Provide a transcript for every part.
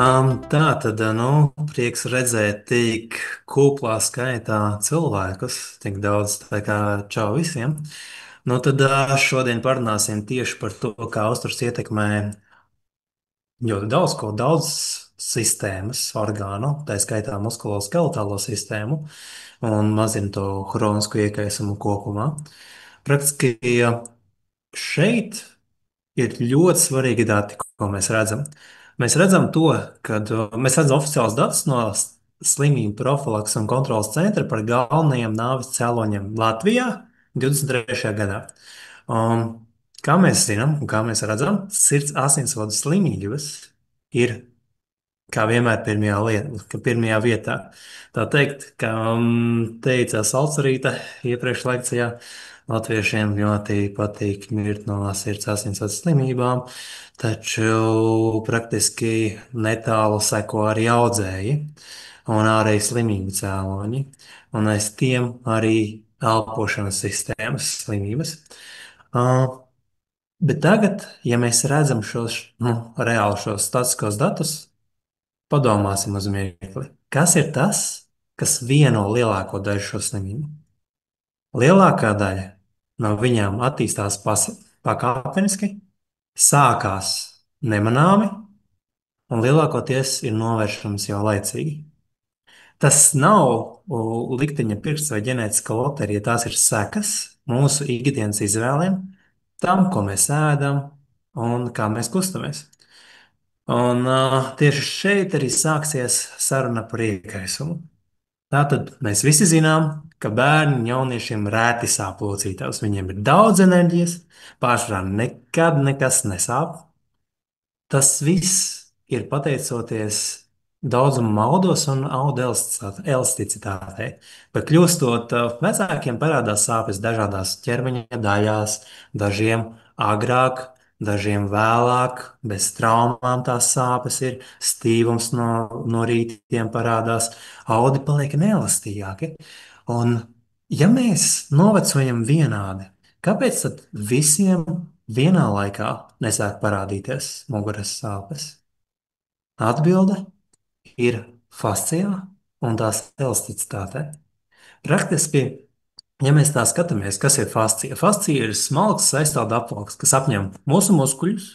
Tā tad, prieks redzēt tik kuplā skaitā cilvēkus, tik daudz, tā kā čau visiem. Šodien parunāsim tieši par to, kā uzturs ietekmē ļoti daudz ko, daudz sistēmas, orgānu, tā skaitā muskuloskeletālo sistēmu un mazina to hronisku iekaisumu kopumā. Praktiski šeit ir ļoti svarīgi dati, ko mēs redzam. Mēs redzam to, ka mēs redzam oficiālus datus no slimību profilaks un kontrolas centra par galvenajiem nāves cēloņiem Latvijā 23. gadā. Kā mēs zinām un kā mēs redzam, sirds asinsvadu slimības ir kā vienmēr pirmajā vietā. Tā teikt, kā teica Salcerīta iepriekš lekcijā, latviešiem ļoti patīk mirt no sirds asinsvadu slimībām, taču praktiski netālu seko arī audzēji un ārēji slimību cēloņi, un aiz tiem arī elpošanas sistēmas slimības. Uh, Bet tagad, ja mēs redzam šos reāli šos statistiskos datus, padomāsim uz mirkli. Kas ir tas, kas vieno lielāko daļu šo slimību? Lielākā daļa no viņām attīstās pakāpeniski, sākās nemanāmi, un lielākoties ir novēršams jau laicīgi. Tas nav likteņa pirksts vai ģenētiska loterija, tās ir sekas mūsu ikdienas izvēlēm, tam, ko mēs ēdam un kā mēs kustamies. Tieši šeit arī sāksies saruna par iekaisumu. Tātad mēs visi zinām, ka bērni un jauniešiem rēti sāp locītavas. Viņiem ir daudz enerģijas, pārsvarā nekad nekas nesāp. Tas viss ir pateicoties daudzam audos un audu elasticitātei. Bet kļūstot vecākiem, parādās sāpes dažādās ķermeņa daļās, dažiem agrāk, dažiem vēlāk, bez traumām tās sāpes ir, stīvums no rītiem parādās, audi paliek neelastīgāki. Un, ja mēs novecojam vienādi, kāpēc tad visiem vienā laikā nesāk parādīties muguras sāpes? Atbilde ir fascijā un tās elasticitātē. Praktiski, ja mēs tā skatāmies, kas ir fascija, fascija ir smalks aizstāvda apvalks, kas apņem mūsu muskuļus.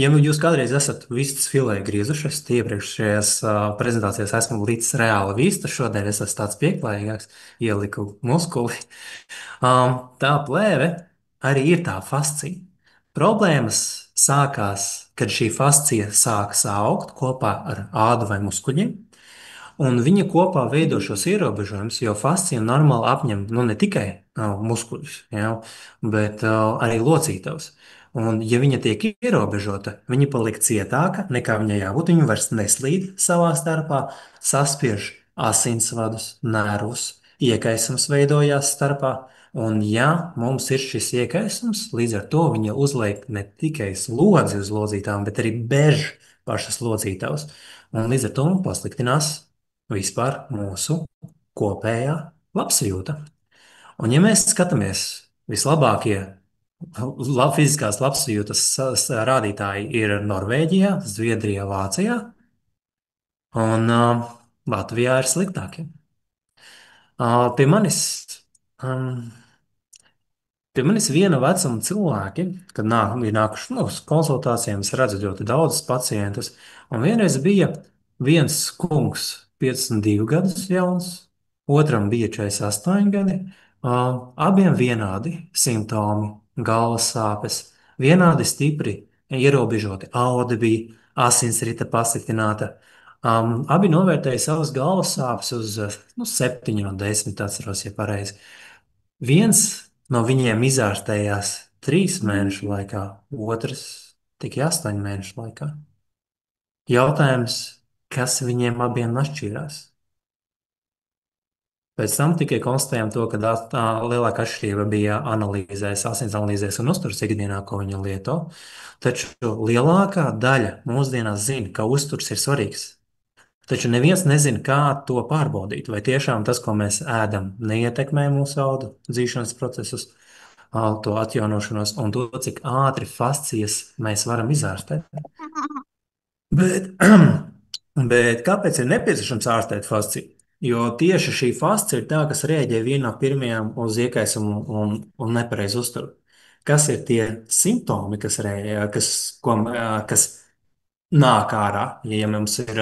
Ja jūs kādreiz esat vistas filē griezušies, tie iepriekšējās prezentācijās esmu līdz reāli vista, šodien es esmu tāds pieklājīgāks, ieliku muskuli. Tā plēve arī ir tā fascija. Problēmas sākās, kad šī fascija sākas augt kopā ar ādu vai muskuļiem, un viņa kopā veido šos ierobežojumus, jo fascija normāli apņem ne tikai muskuļus, ja, bet arī locītavas. Un, ja viņa tiek ierobežota, viņa paliek cietāka nekā viņai jābūt. Viņa vairs neslīd savā starpā, saspiež asinsvadus, nervus, iekaisums veidojās starpā. Un, ja mums ir šis iekaisums, līdz ar to viņa uzliek ne tikai slodzi uz lodzītām, bet arī bež pašas lodzītavas. Un līdz ar to pasliktinās vispār mūsu kopējā labsajūta. Un, ja mēs skatāmies, vislabākie fiziskās labsajūtas rādītāji ir Norvēģijā, Zviedrijā, Vācijā, un Latvijā ir sliktākie. Pie manis um, Pie manis viena vecuma cilvēki, kad ir nākuši uz konsultācijām, es redzu ļoti daudzus pacientus. Un vienreiz bija viens kungs, 52 gadus jauns, otram bija 48 gadi. Abiem vienādi simptomi, galvas sāpes, vienādi stipri ierobežoti audi bija, asinsrite pasliktināta. Abi novērtēja savas galvas sāpes uz 7 no 10, atceros, ja pareizi. Viens no viņiem izārstējās 3 mēnešu laikā, otrs tikai 8 mēnešu laikā. Jautājums, kas viņiem abiem atšķīrās? Pēc tam tikai konstatējām to, ka tā lielākā atšķirība bija analīzēs, asins analīzēs un uzturs ikdienā, ko viņi lieto. Taču lielākā daļa mūsdienās zina, ka uzturs ir svarīgs. Taču neviens nezina, kā to pārbaudīt. Vai tiešām tas, ko mēs ēdam, neietekmē mūsu audu dzīšanas procesus, to atjaunošanos un to, cik ātri fascijas mēs varam izārstēt. Bet, bet kāpēc ir nepieciešams ārstēt fasciju? Jo tieši šī fascija ir tā, kas rēģē viena no pirmajām uz iekaisumu un nepareizu uzturu. Kas ir tie simptomi, kas, rēģē, kas nāk ārā, ja mums ir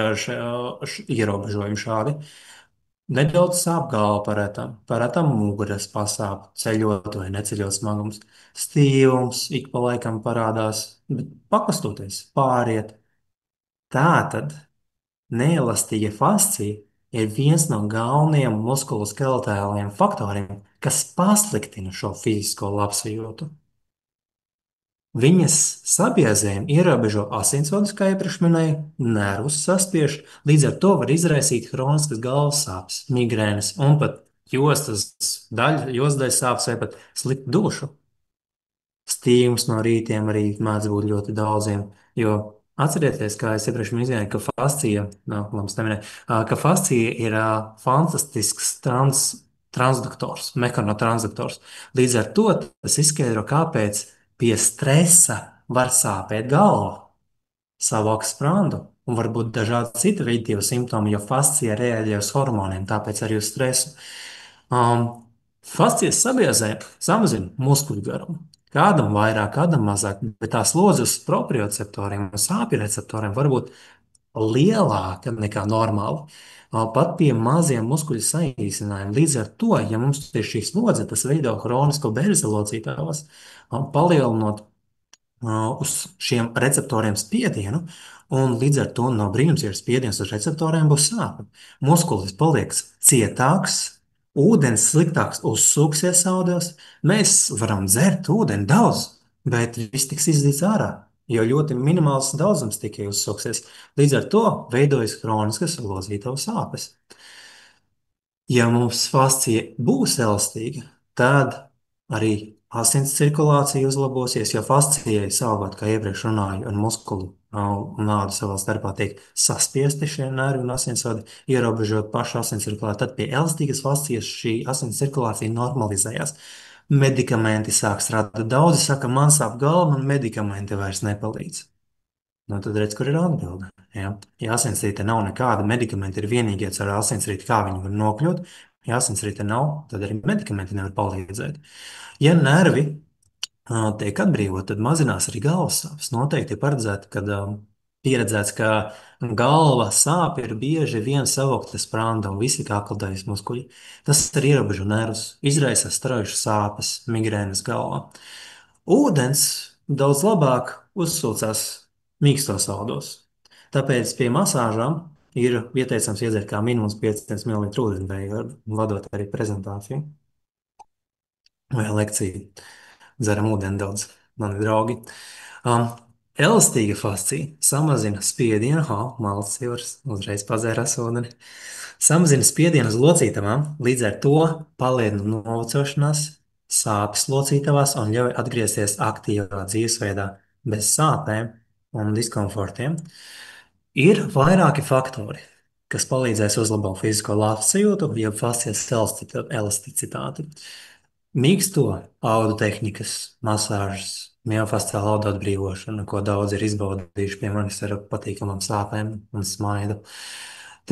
ierobežojumi šādi? Nedaudz sāp galva parētam muguras pasāp, ceļot vai neceļot smagums. Stīvums ik pa laikam parādās, bet pakostoties, pāriet. Tātad neelastīga fascija ir viens no galvenajiem muskulu skeletālajiem faktoriem, kas pasliktina šo fizisko labsajūtu. Viņas sabiezējumu ierobežo asinsvadus, kā iepriekš minēju, nervus saspiež, līdz ar to var izraisīt hroniskas galvas sāpes, migrēnas un pat jostas sāpes vai pat sliktu dušu. Stīvums no rītiem arī mēdz būt ļoti daudziem. Jo atcerieties, kā es iepriekš minēju, ka fascija, labi, es neminēju, ka fascija ir fantastisks transduktors, mehanotransduktors. Līdz ar to tas izskaidro, kāpēc pie stresa var sāpēt galva, savāks sprādu un varbūt dažādi citi veidību simptomi, jo fascija reaģē uz hormoniem, tāpēc arī uz stresu. Um, Fascijas sabiezē samazina muskuļu garumu. Kādam vairāk, kādam mazāk, bet tās lodze uz proprioceptoriem un sāpju receptoriem var būt lielāka nekā normāli. Pat pie maziem muskuļu saīsinājumiem. Līdz ar to, ja mums ir šī slodze, tas veido hronisko berzilocītavas, palielinot uz šiem receptoriem spiedienu, un līdz ar to no brīnums, ja ir spiediens uz receptoriem, būs sāpes. Muskulis paliks cietāks, ūdens sliktāks uzsūksies audos. Mēs varam dzert ūdeni daudz, bet viss tiks izdzīts ārā, jo ļoti minimāls daudzums tikai uzsūksies. Līdz ar to veidojas kroniskas lozītavas sāpes. Ja mums fascija būs elastīga, tad arī asins cirkulācija uzlabosies, jo fascijai savukārt, kā iepriekš runāju, un muskulu un nādu savā starpā tiek saspiesti šie nervi un asinsvadi, ierobežot pašu asins cirkulāciju. Tad pie elastīgas fascijas šī asins cirkulācija normalizējās. Medikamenti sāk strādāt. Daudzi saka, man sāp galva, man medikamenti vairs nepalīdz. Nu, tad redz, kur ir atbilde. Ja, ja asinsrite nav nekāda medikamenta, ir vienīgie caur asinsriti, kā viņi var nokļūt. Ja asinsrite nav, tad arī medikamenti nevar palīdzēt. Ja nervi tiek atbrīvot, tad mazinās arī galvas sāpes. Noteikti ir paredzēts, pieredzēts, ka galva sāp ir bieži vien savokta sprāda un visi kakladējas muskuļi. Tas arī ierobežo nervus, izraisa straujušas sāpes, migrēnas galvā. Ūdens daudz labāk uzsūcās mīkstos audos. Tāpēc pie masāžām ir ieteicams iedzert kā minimums 500 ml ūdeni, vai vadot arī prezentāciju vai lekciju. Dzeram ūdeni daudz, mani draugi. Um, Elastīga fascija samazina spiedienu, malts jau uzreiz padzērās ūdeni. Samazina spiedienu uz locītavām, līdz ar to palielina novecošanās, sāpes locītavās un ļauj atgriezties aktīvā dzīvesveidā bez sāpēm un diskomfortiem. Ir vairāki faktori, kas palīdzēs uzlabot fizisko labsajūtu, jeb fascijas elasticitāti. Mīksto audu tehnikas, masāžas, miofasciāla audu atbrīvošana, ko daudz ir izbaudījuši pie manis ar patīkamām sāpēm un smaidu.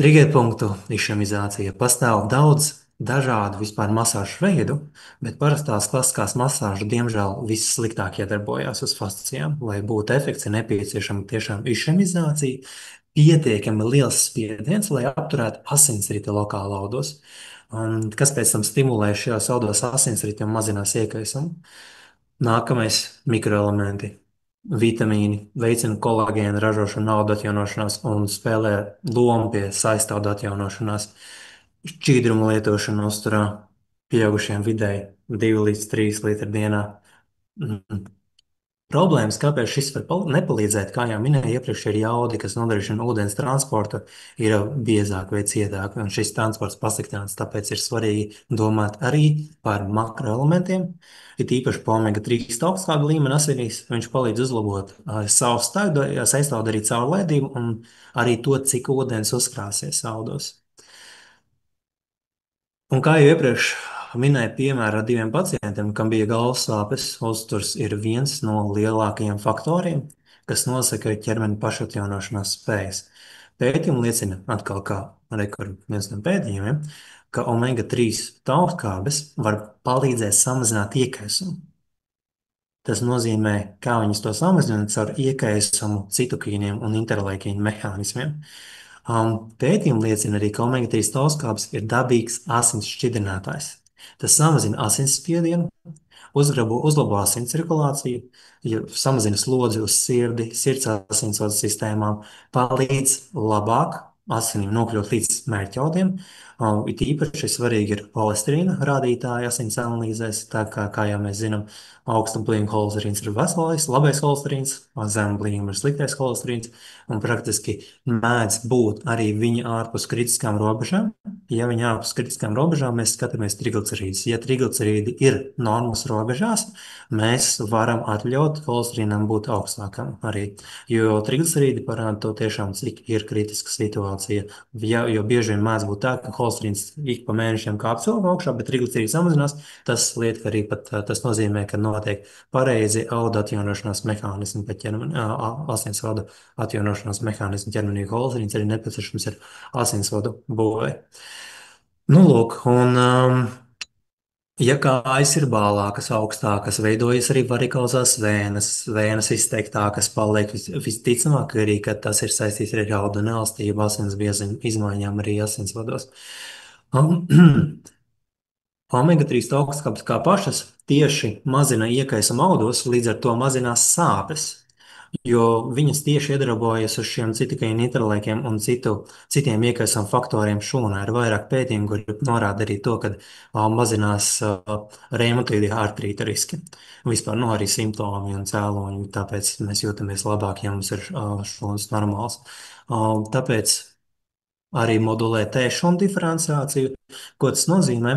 Triggerpunktu išemizācija. Pastāv daudz dažādu vispār masāžu veidu, bet parastās klasiskās masāžas, diemžēl, vissliktāk iedarbojās uz fascijām. Lai būtu efekts, ir nepieciešama tiešām išemizācija, pietiekami liels spiediens, lai apturētu asinsriti lokāli audos. Un kas pēc tam stimulē šajos audos asinsriti un mazinās iekaisumu? Nākamais - mikroelementi. Vitamīni veicina kolāģēna ražošanu, audu atjaunošanās un spēlē lomu pie saistāvdu atjaunošanās. Šķīdrumu lietošana uzturā pieaugušiem vidēji 2 līdz 3 litri dienā. Mm. Problēmas, kāpēc šis var nepalīdzēt, kā jau minēju iepriekš, ir jaudi, kas nodrošina ūdens transportu, ir biezāk vai cietāk, un šis transports pasliktinās. Tāpēc ir svarīgi domāt arī par makroelementiem, it īpaši par omega-3 augstāku līmeni asinīs. Viņš palīdz uzlabot savu sastāvdu arī caurlaidību un arī to, cik ūdens uzkrāsies audos. Un kā jau iepriekš minēju, piemēram, ar 2 pacientiem, kam bija galvas sāpes, uzturs ir viens no lielākajiem faktoriem, kas nosaka ķermeņa pašatjaunošanās spējas. Pētījumi liecina, atkal kā viens no pētījumiem, ka omega-3 tautskābes var palīdzēt samazināt iekaisumu. Tas nozīmē, kā viņas to samazina caur iekaisumu citokīniem un interleikīnu mehānismiem. Pētījumi liecina arī, ka omega-3 tautskābes ir dabīgs asins šķidrinātājs. Tas samazina asinsspiedienu, uzlabo asins cirkulāciju, ja samazina slodzi uz sirdi, sirds asinsvadu sistēmām, palīdz labāk asinīm nokļūt līdz mērķaudiem. It īpaši svarīgi ir holesterīna rādītāji asins analīzēs, tā kā jau mēs zinām, augsta blīņuma holesterīns ir veselais, labais holesterīns, zema blīņuma ir sliktais holesterīns, un praktiski mēdz būt arī viņa ārpus kritiskām robežām. Ja viņi ārpus kritiskām robežām, mēs skatāmies triglicerīdus. Ja triglicerīdi ir normas robežās, mēs varam atļaut holesterīnam būt augstākam arī. Jo triglicerīdi parāda to tiešām, cik ir kritiska situācija. Jo bieži vien mēdz būt tā, ka holesterīns ik pa mēnešiem kāp cilvēku augšā, bet triglicerīdi samazinās. Tas liek arī pat, tas nozīmē, ka notiek pareizi auda atjaunošanās mehānismi, bet asinsvadu atjaunošanās mehānismi ķermenī holesterīns arī nepieciešams ir asinsvadu būvē. Nu, lūk, un ja kājas ir bālākas, augstākas, veidojas arī varikozās vēnas, vēnas izteiktākas paliek, visticamāk arī, ka tas ir saistīts ar jaudu neelastību, asinsbiezumu izmaiņām arī asinsvados. Omega-3 augstskābes kā pašas tieši mazina iekaisumu audos, līdz ar to mazinās sāpes, jo viņas tieši iedarbojas uz šiem citokīnu interleikiem un citiem iekaisuma faktoriem šūnā. Ir vairāk pētījumu, kuri norāda arī to, ka mazinās reumatoīdi artrīta riski. Vispār arī simptomi un cēloņi, tāpēc mēs jūtamies labāk, ja mums ir šūnas normāls. Tāpēc arī modulē tēšanu diferenciāciju. Ko tas nozīmē?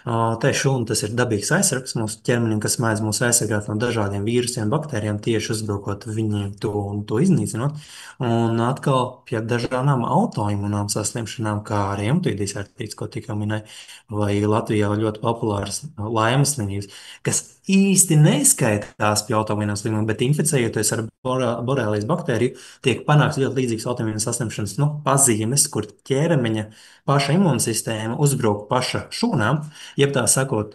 Tēšana tas ir dabīgs aizsargs mūsu ķermenim, kas mēdz mūs aizsargāt no dažādiem vīrusiem, baktērijām, tieši uzbrukot viņiem to iznīcinot. Un atkal pie dažādām autoimunām saslimšanām, kā arī reumatoīdis artrīts, ko tikko minēju, vai Latvijā ļoti populāras laimes slimības, kas īsti neskaitās pie autoimunām slimībām, bet inficējoties ar borelijas baktēriju, tiek panākts ļoti līdzīgs autoimunas saslimšanas pazīmes, kur ķermeņa paša imūnsistēma uzbruk paša šūnām, jeb tā sakot,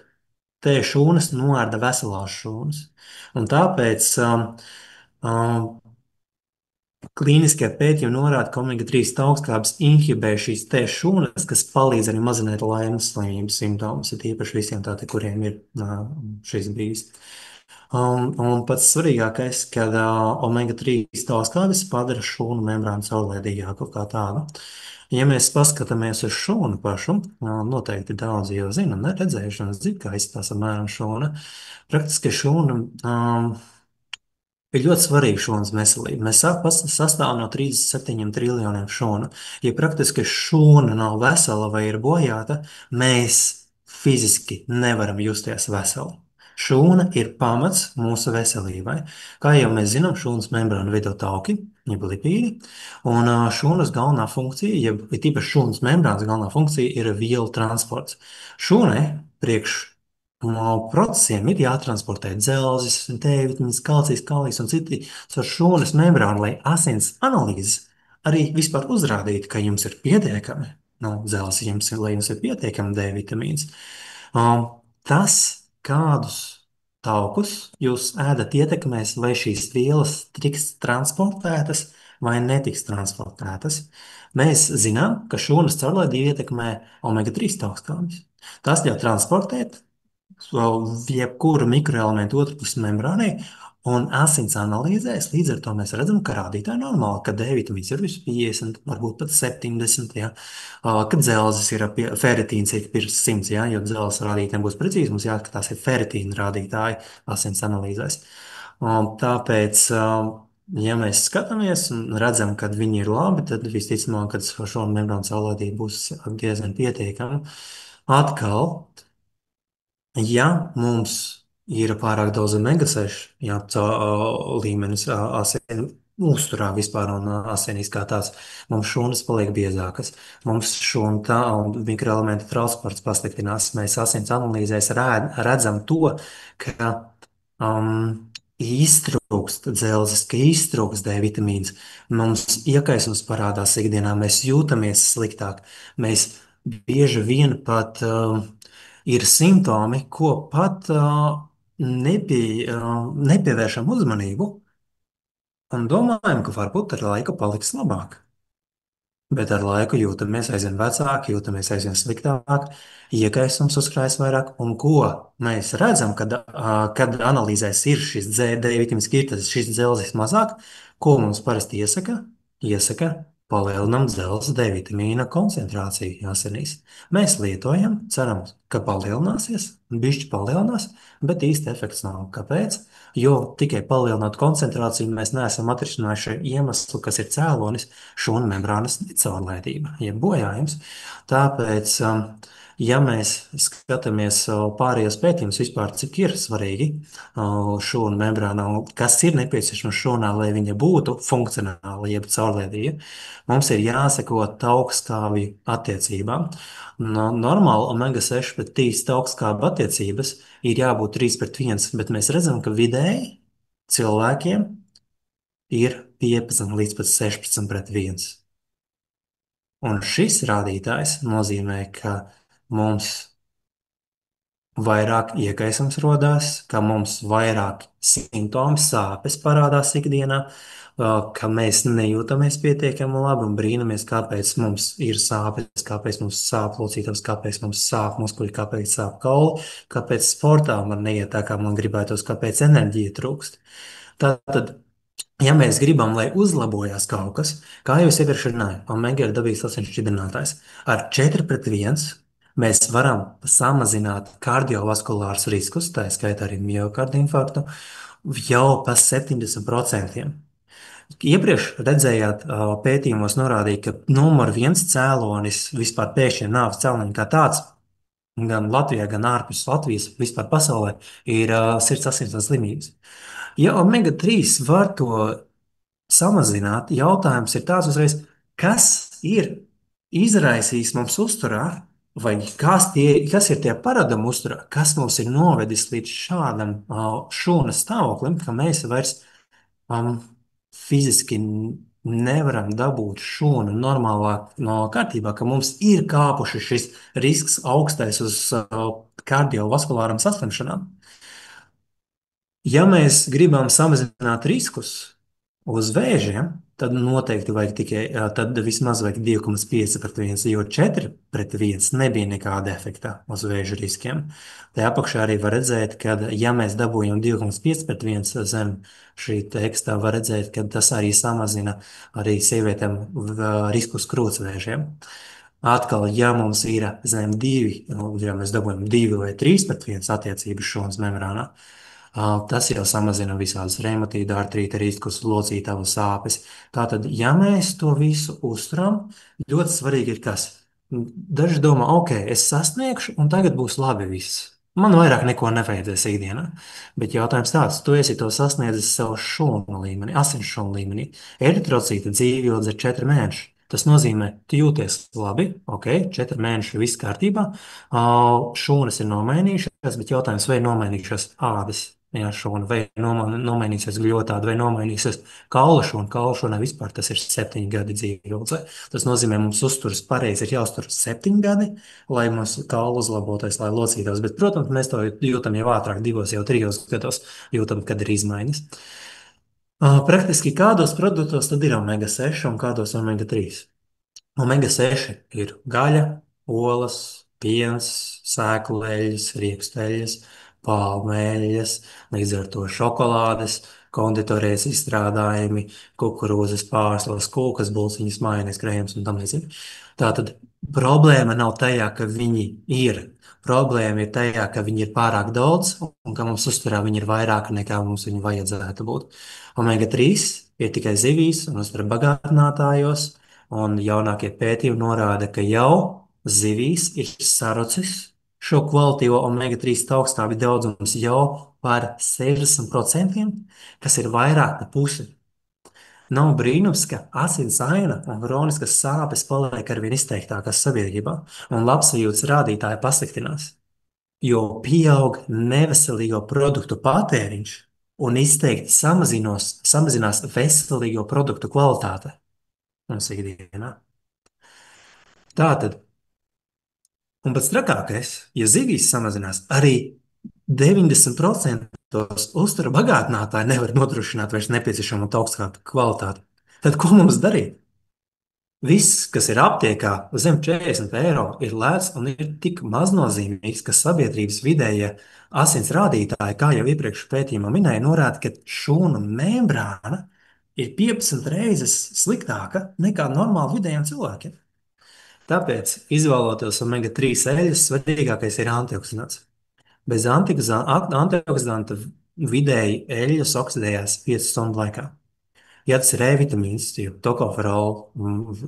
te šūnas noārda veselās šūnas. Un tāpēc klīniskie pētījumi norāda, ka omega-3 augstskābes inhibē šīs T šūnas, kas palīdz arī mazināt laimes slimības simptomus, ir īpaši visiem tādiem, kuriem ir šis bijis. Un pats svarīgākais, ka omega-3 augstskābes padara šūnu membrānu caurlaidīgāku kā tādu. Ja mēs paskatāmies uz šūnu pašu, noteikti daudzi jau zina, redzējuši un zina, kā izskatās apmēram šūna. Praktiski šūna ir ļoti svarīga šūnas veselība. Mēs sastāvam no 37 triljoniem šūnu. Ja praktiski šūna nav vesela vai ir bojāta, mēs fiziski nevaram justies veseli. Šūna ir pamats mūsu veselībai. Kā jau mēs zinām, šūnas membrāna veido tauki, jeb lipīdi, un šūnas galvenā funkcija, jeb tīpaši šūnas membrānas galvenā funkcija ir vielu transports. Šūnai priekš procesiem ir jātransportē dzelzis, D-vitamīns, kalcijs, kālijs un citi caur šūnas membrānu, lai asins analīzes arī vispār uzrādītu, ka jums ir pietiekami dzelzs, lai jums ir pietiekami D-vitamīns. Tas, kādus taukus jūs ēdat, ietekmēs, vai šīs vielas tiks transportētas vai netiks transportētas. Mēs zinām, ka šūnas caurlaidība ietekmē omega-3 augstskābes. Tas ļauj transportēt jebkuru mikroelementu otrpus membrānai, un asins analīzēs, līdz ar to mēs redzam, ka rādītāji normāli, ka D-vitamīns ir virs 50, varbūt pat 70, ja? Kad dzelzis ir feritīns ir pirms 100, ja? Jo dzelzis rādītājiem būs precīzi, mums jāskatās ir feritīna rādītāji asins analīzēs. Tāpēc, ja mēs skatāmies un redzam, ka viņi ir labi, tad visticamāk, ka šo membrānu caurlaidība būs diezgan pietiekama. Atkal, ja mums ir pārāk daudz omega-6, ja līmenis asins uzturā vispār un asinīs kā tāds, mums šūnas paliek biezākas. Mums šūna un mikroelementu transports pasliktinās. Mēs asins analīzēs redzam to, ka iztrūkst dzelzs, ka iztrūkst D vitamīns. Mums iekaisums parādās ikdienā, mēs jūtamies sliktāk. Mēs bieži vien pat ir simptomi, ko pat nepievēršam uzmanību un domājam, ka varbūt ar laiku paliks labāk. Bet ar laiku jūtamies aizvien vecāki, jūtamies aizvien sliktāk, iekaisums uzkrājas vairāk. Un ko mēs redzam, kad analīzēs ir šis D vitamīns, ka ir šis dzelzis mazāk, ko mums parasti iesaka? Iesaka palielinam dzelzs D vitamīna koncentrāciju asinīs. Mēs lietojam, ceram, ka palielināsies, bišķi palielinās, bet īsti efekts nav. Kāpēc? Jo tikai palielinot koncentrāciju, mēs neesam atrisinājuši iemeslu, kas ir cēlonis šūnu membrānas necaurlaidība, jeb bojājums. Tāpēc, ja mēs skatāmies pārējos pētījumus vispār, cik ir svarīgi šūnu membrānā un kas ir nepieciešams šūnā, lai viņa būtu funkcionāla, jeb caurlaidīga, mums ir jāseko taukskābju attiecībām. No, normāli omega-6 pret 3 taukskābju attiecības ir jābūt 3 pret 1, bet mēs redzam, ka vidēji cilvēkiem ir 15 līdz pat 16 pret 1. Un šis rādītājs nozīmē, ka mums vairāk iekaisums rodās, ka mums vairāk simptomu sāpes parādās ikdienā, ka mēs nejūtamies pietiekami labi un brīnamies, kāpēc mums ir sāpes, kāpēc mums sāp locītavas, kāpēc mums sāp muskuļi, kāpēc sāp kauli, kāpēc sportā man neiet tā, kā man gribētos, kāpēc enerģija trūkst. Tātad, ja mēs gribam, lai uzlabojas kaut kas, kā jau es iepriekš runāju, omega ir dabīgs asinsrites šķidrinātājs. Ar 4 pret 1 mēs varam samazināt kardiovaskulārus riskus, tā skaitā arī miokarda infarktu, jau pa 70%. Iepriekš redzējāt, pētījumos norādīja, ka numur viens cēlonis vispār pēkšņiem nāves cēlonim kā tāds, gan Latvijā, gan ārpus Latvijas, vispār pasaulē, ir sirds asinsvads slimības. Ja omega-3 var to samazināt, jautājums ir tāds uzreiz, kas ir izraisījis mums uzturā, vai kas ir tie paradumi uzturā, kas mums ir novedis līdz šādam šūnas stāvoklim, ka mēs vairs fiziski nevaram dabūt šūnu normālā no kārtībā, ka mums ir kāpuši šis risks augstais uz kardiovaskulāram saslimšanām. Ja mēs gribam samazināt riskus uz vēžiem, tad noteikti vajag tikai, tad vismaz vajag 2,5 pret 1, jo 4 pret 1 nebija nekāda efekta uz vēža riskiem. Tajā apakšā arī var redzēt, ka, ja mēs dabūjam 2,5 pret 1 zem šī teksta, var redzēt, ka tas arī samazina arī sievietēm risku uz krūtsvēžiem. Atkal, ja mums ir zem 2, ja mēs dabūjam 2 vai 3 pret 1 attiecības šūnas membrānā, tas jau samazina visādas reumatīda, artrīta riskus, locītavu sāpes. Tātad, ja mēs to visu uzturam, ļoti svarīgi ir kas. Daži domā, ok, es sasniegšu, un tagad būs labi viss. Man vairāk neko nevajadzēs ikdienā. Bet jautājums tāds, tu esi to sasniedzis savu šūnu līmenī, asins šūnu līmenī. Eritrocīta dzīve ilgs ir 4 mēneši. Tas nozīmē, tu jūties labi, ok, 4 mēneši viss kārtībā. Šūnas ir nomainījušās, bet jautājums, vai ir nomainījušās ādas? Jā, šūna vai nomainīsies gļotāda, vai nomainīsies kaula šūna. Kaula šūnai vispār tas ir 7 gadi dzīve ilgē. Tas nozīmē, mums uzturas pareizi ir jāuzturas 7 gadi, lai mums kaula uzlabotos, lai locītos. Bet, protams, mēs to jūtam jau ātrāk, 2, jau 3 gados jūtam, kad ir izmaiņas. Praktiski kādos produktos tad ir omega-6 un kādos omega-3? Omega-6 ir gaļa, olas, piens, sēkleļas, rieksteļas, palmeļas, līdz ar to šokolādes, konditorijas izstrādājumi, kukurūzas pārslas, kūkas, bulciņas, majonēs, krējums un tam līdzīgi. Tātad problēma nav tajā, ka viņi ir. Problēma ir tajā, ka viņi ir pārāk daudz un ka mums uzturā viņi ir vairāk nekā mums viņi vajadzētu būt. Omega-3 ir tikai zivīs un uztura bagātinātājos. Un jaunākie pētījumi norāda, ka jau zivīs ir sarucis šo kvalitīvo omega-3 augstākā daudzums jau par 60%, kas ir vairāk par pusi. Nav brīnums, ka asins aina un kroniskas sāpes paliek arvien izteiktākas sabiedrībā, un labsajūtas rādītāji pasliktinās, jo pieaug neveselīgo produktu patēriņš. un izteikti samazinās veselīgo produktu kvalitāte mums ikdienā. Tātad, un pats trakākais, ja zivīs samazinās, arī 90% uzturu bagātinātāji nevar nodrošināt vairs nepieciešamo augstāku kvalitāti. Tad ko mums darīt? Viss, kas ir aptiekā zem 40 eiro, ir lēts un ir tik maznozīmīgs, ka sabiedrības vidējie asins rādītāji, kā jau iepriekš pētījumā minēja, norāda, ka šūnu membrāna ir 15 reizes sliktāka nekā normāli vidējiem cilvēkiem. Tāpēc, izvēloties omega-3 eļļas, svarīgākais ir antioksidants. Bez antioksidanta vidēji eļļas oksidējās 5 stundu laikā. Ja tas ir E-vitamīns, jeb tokoferols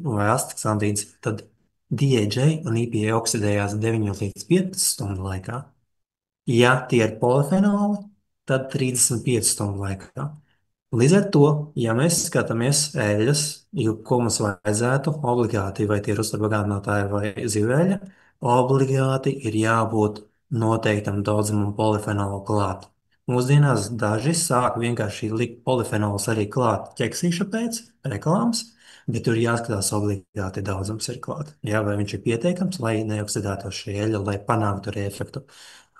vai astaksandīns, tad DHA un EPA oksidējās 9 līdz 15 stundu laikā. Ja tie ir polifenoli, tad 35 stundu laikā. Līdz ar to, ja mēs skatāmies eļļas, ko mums vajadzētu obligāti, vai tie ir uzturbagātinātāji vai ziveļa, obligāti ir jābūt noteiktam daudzumam polifenolu klāt. Mūsdienās daži sāk vienkārši likt polifenolus arī klāt ķeksīša pēc reklāmas, bet tur jāskatās obligāti daudzums ir klāt. Jā, vai viņš ir pietiekams, lai neoksidētos šī eļļa, lai panāktu arī efektu.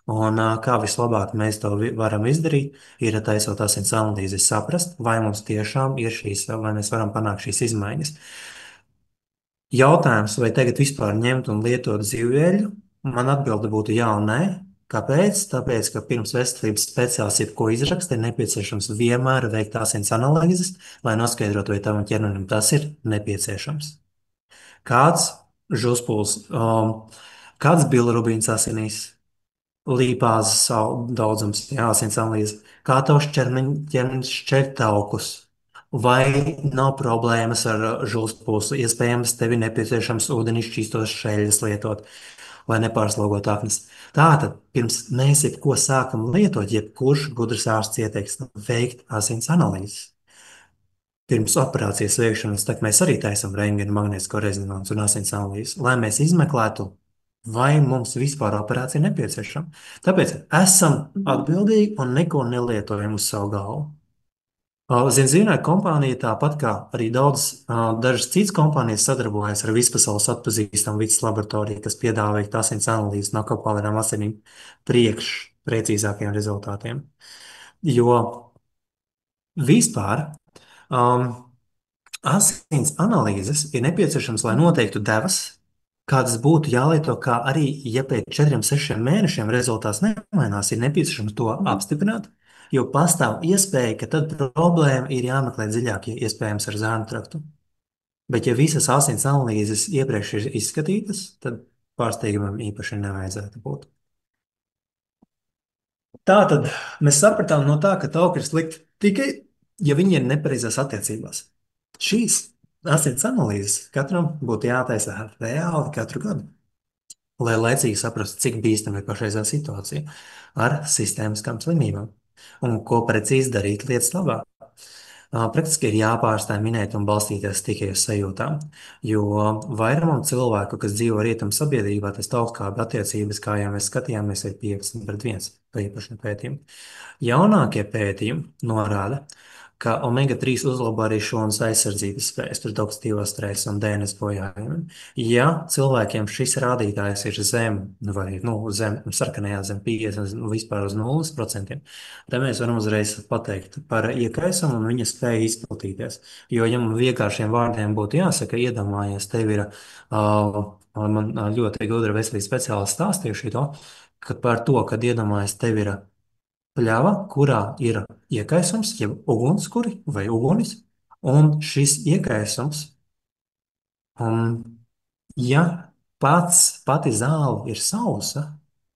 Un kā vislabāk mēs to varam izdarīt, ir taisot asins analīzes, saprast, vai mums tiešām ir šīs, vai mēs varam panākt šīs izmaiņas. Jautājums, vai tagad vispār ņemt un lietot zivju? Man atbilde būtu jā un nē. Kāpēc? Tāpēc, ka pirms veselības speciālists jebko izraksta, ir nepieciešams vienmēr veikt asins analīzes, lai noskaidrotu, vai tavam ķermenim tas ir nepieciešams. Kāds žūspūls, kāds bilirubīns asinīs? Lipāzes daudzums, jā, asins analīze. Kā tavs ķermenis šķir taukus? Vai nav problēmas ar žultspulsu? Iespējams, tev ir nepieciešams ūdeni šķīstos šķēļus lietot, lai nepārslogot aknas. Tātad, pirms mēs jebko sākam lietot, jebkurš gudrs ārsts ieteiks veikt asins analīzes. Pirms operācijas veikšanas, tad mēs arī taisām rentgenu, magnētisko rezonanci un asins analīzes, lai mēs izmeklētu, vai mums vispār operācija nepieciešama. Tāpēc esam atbildīgi un neko nelietojam uz savu galvu. Zinātnē kompānija, tāpat kā arī dažas citas kompānijas, sadarbojas ar vispasaules atpazīstamu vidas laboratoriju, kas piedāvā veikt asins analīzes no kopālajām asinīm priekš precīzākiem rezultātiem. Jo vispār asins analīzes ir nepieciešamas, lai noteiktu devas, kādas būtu jālieto, kā arī, ja pēc 4-6 mēnešiem rezultāts nemainās, ir nepieciešams to apstiprināt, jo pastāv iespēja, ka tad problēma ir jāmeklē dziļāk, ja iespējams ar zārnu traktu. Bet ja visas asins analīzes iepriekš ir izskatītas, tad pārsteigumam īpaši nevajadzētu būt. Tā tad mēs sapratām no tā, ka tauki ir slikti tikai, ja viņi ir nepareizās attiecībās. Šīs asins analīzes katram būtu jātaisa reāli katru gadu, lai laicīgi saprastu, cik bīstama ir pašreizā situācija ar sistēmiskām slimībām un ko precīzi darīt lietas labā. Praktiski ir jāpārstāj minēt un balstīties tikai uz sajūtām, jo vairumam cilvēku, kas dzīvo rietumu sabiedrībā, tas tautskābju attiecības, kā jau mēs skatījāmies, ir 50-1 pa īpašiem pētījumiem. Jaunākie pētījumi norāda, ka omega-3 uzlabo arī šūnas aizsardzības spējas pret oksidatīvo stresu un DNS bojājumiem. Ja cilvēkiem šis rādītājs ir zem, vai zem sarkanajā, zem 50, vispār uz 0%, tad mēs varam uzreiz pateikt par iekaisumu un viņa spēju izplatīties. Jo, ja man vienkāršiem vārdiem būtu jāsaka, iedomājies, tev ir, man ļoti gudra veselības speciālists stāstījuši to, ka par to, kad iedomājies, tev ir pļava, kurā ir iekaisums, jeb ugunskura vai uguns, un šis iekaisums, ja pati zāle ir sausa,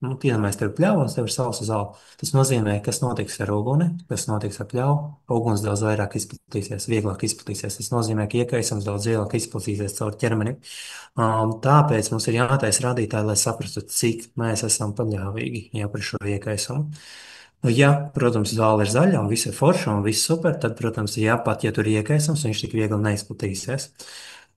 iedomājieties, tev ir pļava un tev ir sausa zāle. Tas nozīmē, kas notiks ar uguni, kas notiks ar pļavu. Uguns daudz vairāk izplatīsies, vieglāk izplatīsies. Tas nozīmē, ka iekaisums daudz vieglāk izplatīsies caur ķermeni. Tāpēc mums ir jātaisa rādītāji, lai saprastu, cik mēs esam paļāvīgi jau par šo iekaisumu. Ja, protams, zāle ir zaļa un viss ir forša un viss super, tad, protams, ja tur ir iekaisums, viņš tik viegli neizplatīsies.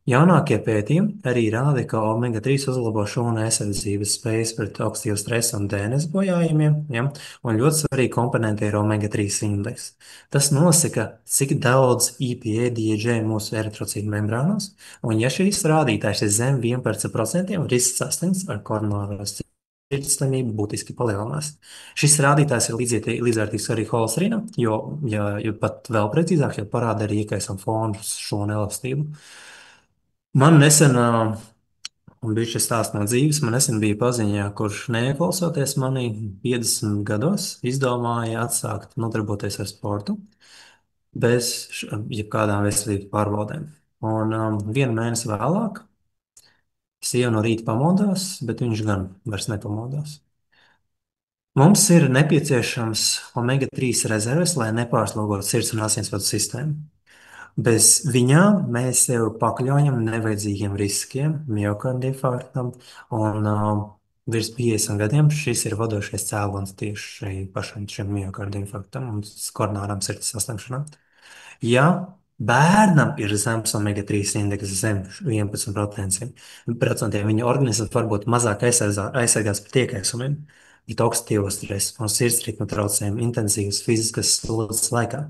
Jaunākie pētījumi arī rāda, ka omega-3 uzlabo šūnu aizsardzības spējas pret oksīdu stresu un DNS bojājumiem, ja? Un ļoti svarīga komponente ir omega-3 indeks. Tas nosaka, cik daudz IPA DHA ir mūsu eritrocītu membrānos, un ja šīs rādītājs ir zem 11%, risks saslimts ar koronāro sirdslimību būtiski palielinās. Šis rādītājs ir līdzvērtīgs arī holesterīnam, jo pat vēl precīzāk, jo parāda arī iekaisuma fonu šūnu elastību. Man nesen, un bija šis stāsts no dzīves, man nesen bija paziņā, kurš neieklausoties manī 50 gados, izdomāja atsākt nodarboties ar sportu bez jebkādām veselības pārbaudēm. Un vienu mēnesi vēlāk sieva no rīta pamodās, bet viņš gan vairs nepamodās. Mums ir nepieciešams omega-3 rezerves, lai nepārslogotu sirds un asinsvadu sistēmu. Bez viņām mēs sev pakļaujam nevajadzīgiem riskiem, miocarda infarktam, un virs 50 gadiem šis ir vadošais cēlonis tieši pašam šim miocarda infarktam un koronārām sirds saslimšanām. Ja bērnam ir zems omega-3 indeks zem 11%, viņa organisms varbūt mazāk aizsargās pret iekaisumiem, bet oksidatīvo stresu un sirdsritma traucējumu intensīvas fiziskas slodzes laikā.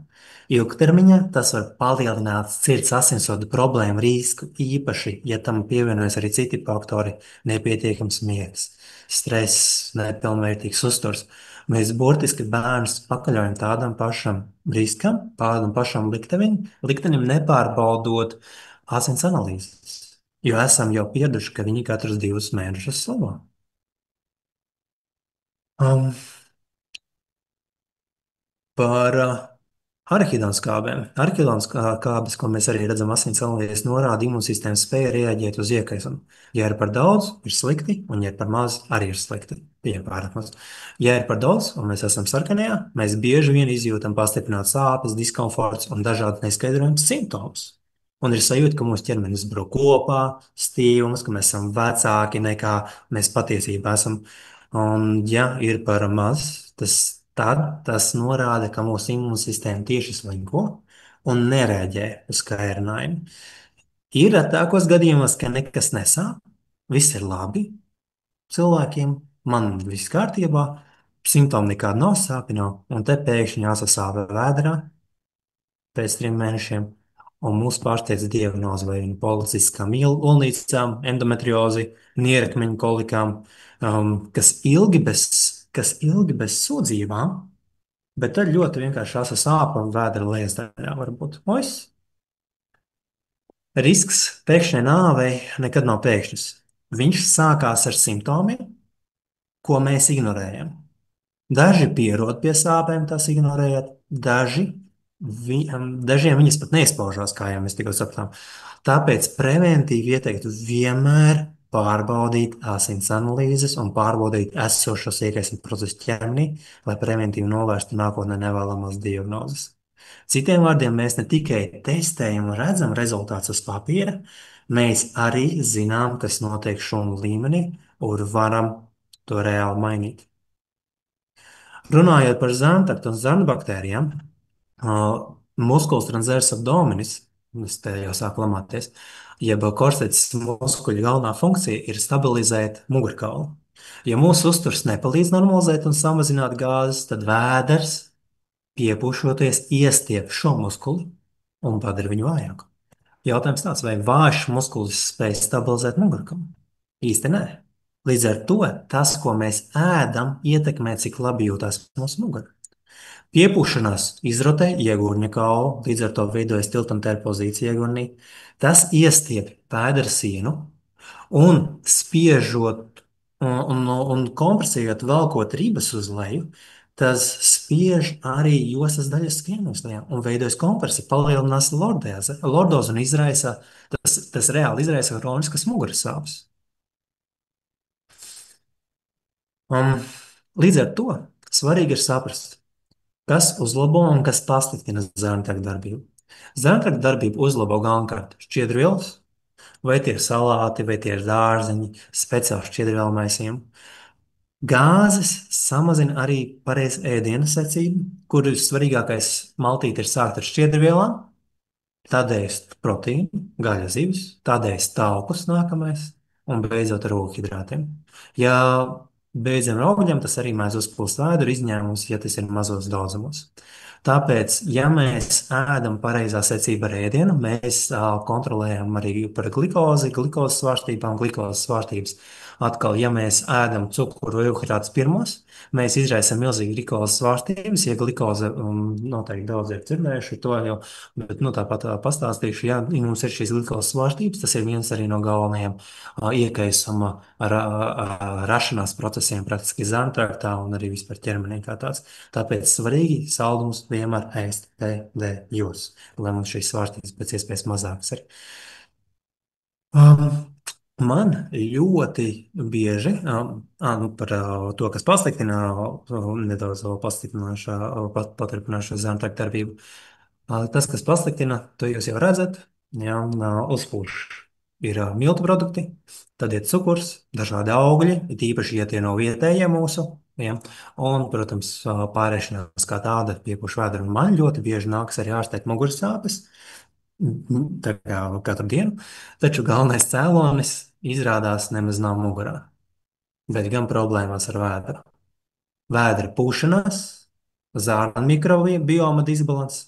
Ilgtermiņā tas var palielināt sirds asinsvadu problēmu risku, īpaši, ja tam pievienojas arī citi faktori - nepietiekams miegs, stress, nepilnvērtīgs uzturs. Mēs burtiski bērnus pakaļaujam tādam pašam riskam, tādam pašam liktenim, nepārbaudot asins analīzes, jo esam jau pieraduši, ka viņi katrus 2 mēnešus slimo. Um, par arhidonskābēm. Arhidonskābes, ko mēs arī redzam asins analīzēs, norāda imūnsistēmas spēju reaģēt uz iekaisumu. Ja ir par daudz, ir slikti, un ja ir par maz, arī ir slikti. Ja pārāk maz. Ja ir par daudz, un mēs esam sarkanajā, mēs bieži vien izjūtam pastiprinātas sāpes, diskomforts un dažādas neskaidrojamas simptomus. Un ir sajūta, ka mūsu ķermenis brūk kopā, stīvums, ka mēs esam vecāki nekā mēs patiesībā esam. Un, ja ir par maz, tad tas norāda, ka mūsu imūnsistēma tieši slinko un nereaģē uz kairinājumu. Ir retākos gadījumos, ka nekas nesāp, viss ir labi cilvēkiem, man viss kārtībā, simptomi nekādi nav, sāpju nav, un te pēkšņi jāsasāpē vēderā pēc 3 mēnešiem. Un mūsu pārsteidz diagnoze vai nu policiskām olnīcām, endometriozi, nierekmeņu kolikām, kas ilgi bez sūdzībām, bet tad ļoti vienkārši asa sāpe un vēdera lejas daļā var būt. Ois, risks pēkšņai nāvei nekad nav pēkšņs. Viņš sākās ar simptomiem, ko mēs ignorējam. Daži pierod pie sāpēm, tās ignorējot, dažiem viņas pat neizpaužās, kā jau mēs tikko sapratām. Tāpēc preventīvi ieteiktu vienmēr pārbaudīt asins analīzes un pārbaudīt esošos iekaisuma procesu ķermenī, lai preventīvi novērstu nākotnē nevēlamas diagnozes. Citiem vārdiem, mēs ne tikai testējam un redzam rezultātus uz papīra, mēs arī zinām, kas notiek šūnu līmenī un varam to reāli mainīt. Runājot par zemtektu un zarnu baktērijām, muskulis transversus abdominis, es te jau sāku lamāties, jeb korsets muskuļa galvenā funkcija ir stabilizēt mugurkaulu. Ja mūsu uzturs nepalīdz normalizēt un samazināt gāzes, tad vēders, piepūšoties, iestiep šo muskuli un padara viņu vājāku. Jautājums tāds, vai vājš muskulis spēj stabilizēt mugurkaulu? Īsti nē. Līdz ar to tas, ko mēs ēdam, ietekmē, cik labi jūtas mūsu mugura. Piepūšanās izrotē iegūņa kaulu, līdz ar to veidojas tiltamtēra pozīcija iegūnī. Tas iestiep pēdera sienu un spiežot un kompresējot, velkot ribas uz leju, tas spiež arī jostas daļas skrienos lejā un veidojas kompresija, palielinās lordozi un tas reāli izraisa kroniskas muguras sāpes. Līdz ar to svarīgi ir saprast, kas uzlabo un kas pasliktina zarnu darbību. Zarnu darbību uzlabo galvenokārt šķiedrvielas, vai tie ir salāti, vai tie ir dārzeņi, speciāli šķiedrvielu maisījumi. Gāzes samazina arī pareizu ēdienu secību, kur svarīgākais maltīt ir sākt ar šķiedrvielām, Tad ēst proteīnu, gaļas zivis, tad ēst taukus nākamais un beidzot ar ogļhidrātiem. Ja beidzam ar augļiem, tas arī mēdz uzpūst vēdru, izņēmums, ja tas ir mazos daudzumos. Tāpēc, ja mēs ēdam pareizā secībā ar ēdienu, mēs kontrolējam arī par glikozi,glikozes svārstībām,glikozes svārstības. Atkal, ja mēs ēdam cukuru vai ogļhidrātus pirmos, mēs izraisām milzīgi glikozes svārstības. Ja glikoze noteikti daudz ir dzirdējuši to jau. Bet, tāpat pastāstīšu, ja mums ir šīs glukozes svārstības, tas ir viens arī no galvenajiem iekaisuma rašanās procesiem praktiski zantraktā un arī vispār ķermenī kā tāds. Tāpēc svarīgi saldumus vienmēr ēst pēdējos, lai mums šīs svārstības pēc iespējas mazākas ir. Um, Man ļoti bieži, par to, kas pasliktina, nedaudz vēl pasliktināšu, paturpināšu zemtāku darbību. Tas, kas pasliktina, to jūs jau redzat, jā, uzpūš ir miltu produkti, tad ir cukurs, dažādi augļi, it īpaši, ja tie nav vietējie mūsu, jā, un, protams, pārēšanās kā tāda piepuš vēdru. Un man ļoti bieži nāks arī ārstēt muguras sāpes, tā kā katru dienu, taču galvenais cēlonis izrādās nemaz nav mugurā, bet gan problēmās ar vēdru. Vēdra pūšanās, zārna mikrobioma disbalans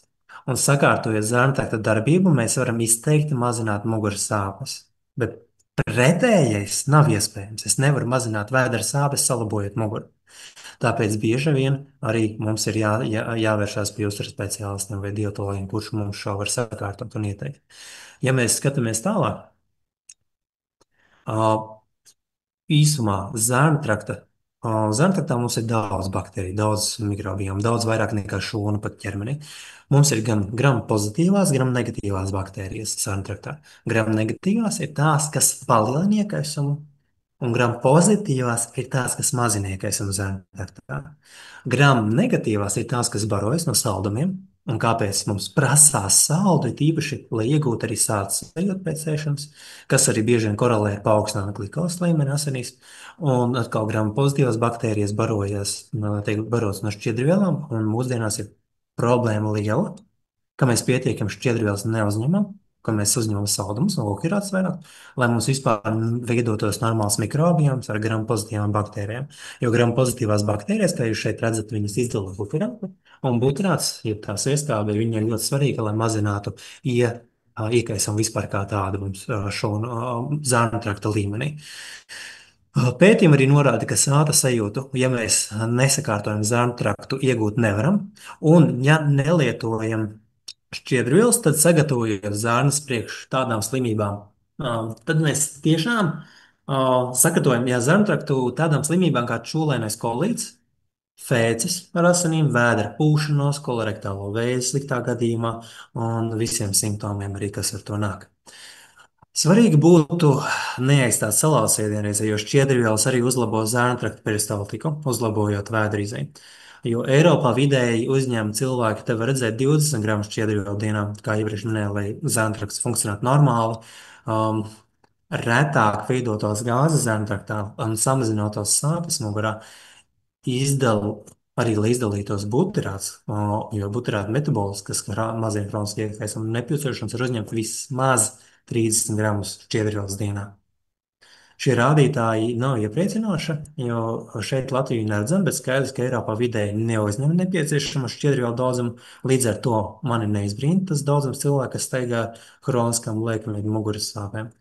un sakārtojot zārntekta darbību, mēs varam izteikti mazināt muguras sāpes. Bet pretējais nav iespējams. Es nevaru mazināt vēdra sāpes, salabojot muguru. Tāpēc bieži vien arī mums ir jāvēršās pie uzturu speciālistiem vai dietologiem, kurš mums šo var sakārtot un ieteikt. Ja mēs skatāmies tālāk, īsumā zēna trakta. Zēna traktā mums ir daudz baktēriju, daudz mikrobiomu, daudz vairāk nekā šūnu pat ķermenī. Mums ir gan gram pozitīvās, gan negatīvās baktērijas zēna traktā. Gram negatīvās ir tās, kas palielina iekaisumu, un gram pozitīvās ir tās, kas mazina iekaisumu zēna traktā. Gram negatīvās ir tās, kas barojas no saldumiem. Un kāpēc mums prasās saldu, ir īpaši, lai iegūtu arī sācis sajūtu pēc ēšanas, kas arī bieži vien korelē ar paaugstinātu glukozes līmeni asinīs. Un atkal gram pozitīvās baktērijas barojas, tiek barotas no šķiedrvielām, un mūsdienās ir problēma liela, ka mēs pietiekami šķiedrvielas neuzņemam, ka mēs uzņemam saldumus un ogļhidrātus vairāk, lai mums vispār veidotos normāls mikrobioms ar gram pozitīvām baktērijām. Jo gram pozitīvās baktērijas, kā jūs šeit redzat, viņas izdala buterātu, un buterāts, ja tās ieskābe, viņa ir ļoti svarīga, lai mazinātu iekaisumu vispār kā tādu mums šo zārnu trakta līmenī. Pētījumi arī norāda, ka sāta sajūtu, ja mēs nesakārtojam zārnu traktu, iegūt nevaram, un ja nelietojam šķiedrvielas, tad sagatavojot zārnas priekš tādām slimībām, tad mēs tiešām sagatavojam zārnu traktu tādām slimībām kā čūlainais kolīts, fēcis ar asinīm, vēdera pūšanos, kolorektālo vēzi sliktā gadījumā un visiem simptomiem arī, kas ar to nāk. Svarīgi būtu neaizstāt salātu ēdienreizē, jo šķiedrvielas arī uzlabo zārnatrakta peristaltiku, uzlabojot vēdrīzei. Jo Eiropā vidēji uzņēmumi cilvēki te var redzēt 20 gramus šķiedrvielu dienā, kā iepriekš minēju, lai zārnatrakts funkcionētu normāli. Um, Retāk veidotās gāzes zārntraktā un samazinotos sāpes mugurā izdala arī, lai izdalītos buterāts, jo buterāta metabolisks, kas mazina kronisku iekaisumu nepieciešams, ir uzņemt vismaz 30 gramus šķiedrvielas dienā. Šie rādītāji nav iepriecinoši, jo šeit Latviju neredzam, bet skaidrs, ka Eiropā vidēji neuzņem nepieciešamo šķiedrvielu daudzumu. Līdz ar to mani neizbrīna tas daudzums cilvēku, kas staigā kroniskām lēkmju muguras sāpēm.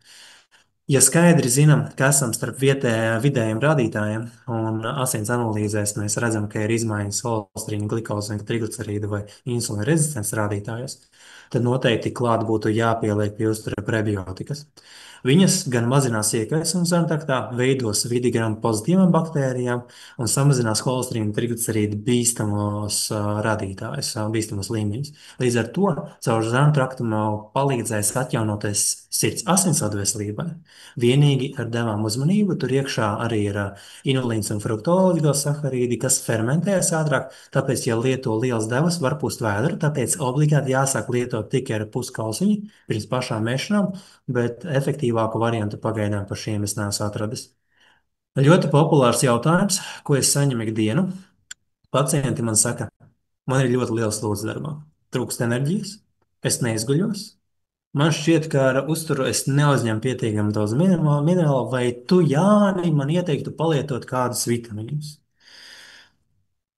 Ja skaidri zinām, ka esam starp vidējiem rādītājiem un asins analīzēs mēs redzam, ka ir izmaiņas holesterīna, glikozes, triglicerīdu vai insulīna rezistences rādītājos, tad noteikti klāt būtu jāpieliek pie uztura prebiotikas. Viņas gan mazinās iekaisumu zemtaktā, veidos vidi gram pozitīvām baktērijām un samazinās holesterīna, triglicerīdu bīstamos rādītājus, bīstamos līmeņus. Līdz ar to caur zemtraktu palīdzēs atjaunoties sirds asinsvadu veselībai. Vienīgi ar devām uzmanību tur iekšā arī ir inulīns un fruktoligosaharīdi, kas fermentējas ātrāk. Tāpēc, ja lieto liels devas, var pūst vēdru, tāpēc obligāti jāsāk lietot tikai ar puskausiņu pirms pašām mešanām, bet efektīvāku variantu pagaidām par šiem es neesmu atradis. Ļoti populārs jautājums, ko es saņemu ikdienu. Pacienti man saka, man ir ļoti liels slodzi darbā, trūkst enerģijas, es neizguļos, Man šķiet, ka ar uzturu es neuzņemu pietiekami daudz minerālu, vai tu, Jāni, man ieteiktu palietot kādus vitamīnus?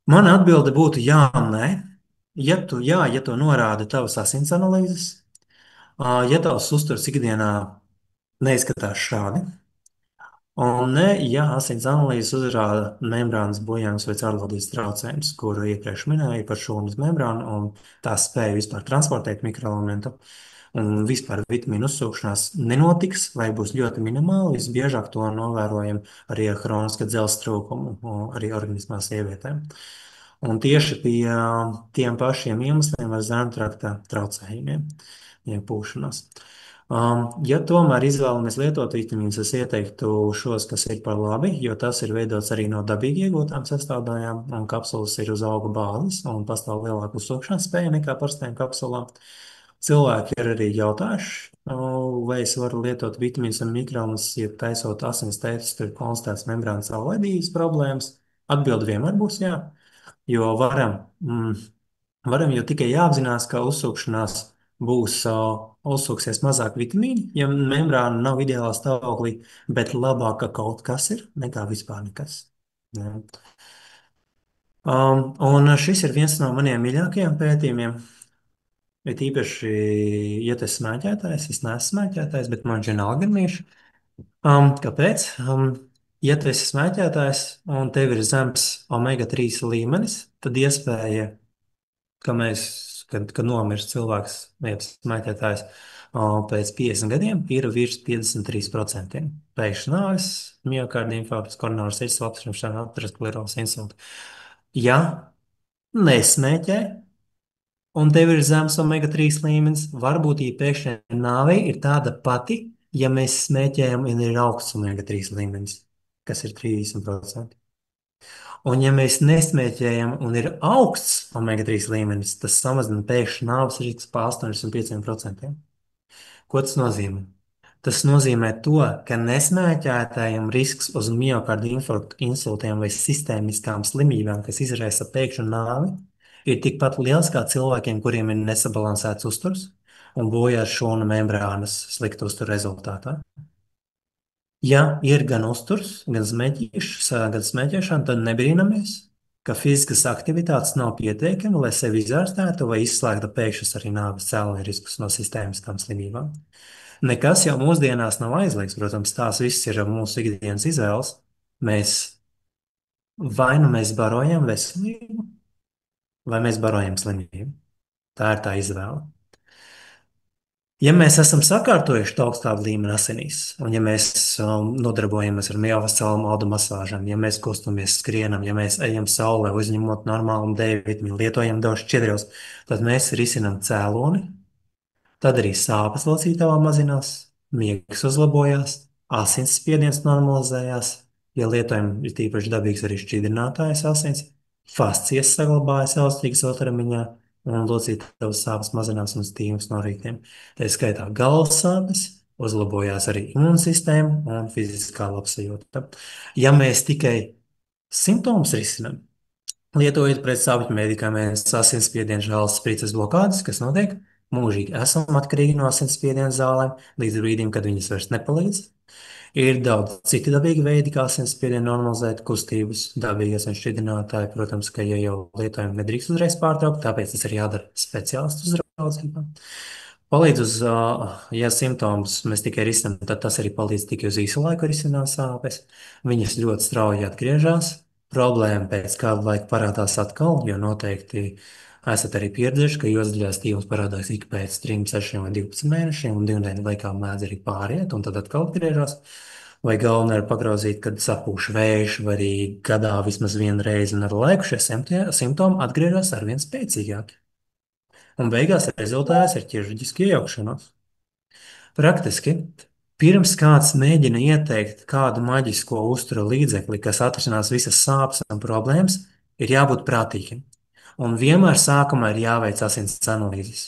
Mana atbilde būtu jā, nē. Ja to norāda tavas asins analīzes, ja tavs uzturs ikdienā neizskatās šādi, un ne, ja asins analīzes uzrāda membrānas bojājumus vai caurvaldības traucējumus, kuru iepriekš minēju par šūnas membrānu un tās spēju vispār transportēt mikroelementu, un vispār vitamīnu uzsūkšanās nenotiks vai būs ļoti minimāli, visbiežāk to novērojam arī ar hroniska dzelzs trūkumu, arī organismā sievietēm. Un tieši pie tiem pašiem iemesliem var zemtrakta traucējumiem, ja pūšanās. Ja tomēr izvēlamies lietot vitamīnus, es ieteiktu šos, kas ir par labi, jo tas ir veidots arī no dabīgi iegūtām sastāvdaļām, un kapsulas ir uz auga bāzes, un pastāv lielāka uzsūkšanas spēja nekā parastajām kapsulām. Cilvēki ir arī jautājuši, vai es varu lietot vitamīnus un mikronus, ja taisot asins tētus, tur konstatēts membrānas savvaidības problēmas. Atbilde vienmēr būs jā, jo varam jau tikai jāapzinās, ka uzsūkšanās būs, uzsūksies mazāk vitamīnu, ja membrāna nav ideālā stāvoklī, bet labāk, ka kaut kas ir, nekā vispār nekas. Jā. Un šis ir viens no maniem mīļākajiem pētījumiem. Ir īpaši, ja tas ir smēķētājs, es neesmu smēķētājs, bet man žēl gan mīļš. Kāpēc? Ja tu esi smēķētājs un tev ir zems omega-3 līmenis, tad iespēja, ka kad nomirst cilvēks, viens smēķētājs, pēc 50 gadiem ir virs 53%. Pēkšņi nāves, miokarda infarkts, koronāras sirds apstrīmšana, ateroskleroz insults. Ja nesmēķē, un tev ir zems omega-3 līmenis, varbūtība pēkšņai nāvei ir tāda pati, ja mēs smēķējam un ir augsts omega-3 līmenis, kas ir 30%. Un, ja mēs nesmēķējam un ir augsts omega-3 līmenis, tas samazina pēkšņi nāves risku par 85%. Ko tas nozīmē? Tas nozīmē to, ka nesmēķētājiem risks uz miokarda infarktu, insultiem vai sistēmiskām slimībām, kas izraisa pēkšņu nāvi, ir tikpat liels kā cilvēkiem, kuriem ir nesabalansēts uzturs un bojās šūnu membrānas sliktu uzturu rezultātā. Ja ir gan uzturs, gan smēķēšana, tad nebrīnamies, ka fiziskas aktivitātes nav pietiekami, lai sevi izārstētu vai izslēgtu pēkšņus arī nāves cēloņu riskus no sistēmiskām slimībām. Nekas jau mūsdienās nav aizliegts, protams, tās viss ir mūsu ikdienas izvēles. Mēs vai nu mēs barojam veselību, vai mēs barojam slimību. Tā ir tā izvēle. Ja mēs esam sakārtojuši augstāku līmeni asinīs, un ja mēs nodarbojamies ar miofasciālu modu masāžām, ja mēs kustamies, skrienam, ja mēs ejam saulē, uzņemot normālu D vitamīnu, lietojam dažus šķidrus, tad mēs risinām cēloni. Tad arī sāpes locītavā mazinās, miegs uzlabojās, asinsspiediens normalizējās, ja lietojam ir tīpaši dabīgs arī šķidrinātājs asins, fascijas saglabājas elastīgas ilgtermiņā un locītavas sāpes mazinās un stīvums no rītiem. Tā skaitā galvas sāpes, uzlabojās arī imūnsistēma un fiziskā labsajūta. Ja mēs tikai simptomus risinām, lietojot pretsāpju medikamentus, asinsspiediena žāles, spritzes blokādes, kas notiek? Mūžīgi esam atkarīgi no asinsspiediena zālēm līdz brīdim, kad viņas vairs nepalīdz. Ir daudz citu dabīgi veidi, kā asinsspiedienu normalizēt, kustības, dabīgas un šķidrinātāji. Protams, ka, ja jau lietojam, nedrīkst uzreiz pārtraukt, tāpēc tas ir jādara speciālistu uzraudzībā. Palīdz uz, ja simptomus mēs tikai risinām, tad tas arī palīdz tikai uz īsu laiku risināt sāpes. Viņas ļoti strauji atgriežas. Problēma pēc kāda laika parādās atkal, jo noteikti esat arī pieraduši, ka josdaļā stīvums parādās ik pēc 3, 6 vai 12 mēnešiem, un 2 nedēļu laikā mēdz arī pāriet, un tad atkal atgriežas. Vai galvenā ir pagrauzīt, kad sapūš vējš, vai arī gadā vismaz vienu reizi, un ar laiku šie simptomi atgriežas arvien spēcīgāki. Un beigās rezultāts ir ķirurģiski iejaukšanās. Praktiski, pirms kāds mēģina ieteikt kādu maģisko uzturu līdzekli, kas atrisinās visas sāpes un problēmas, ir jābūt prātīgiem. Un vienmēr sākumā ir jāveic asins analīzes.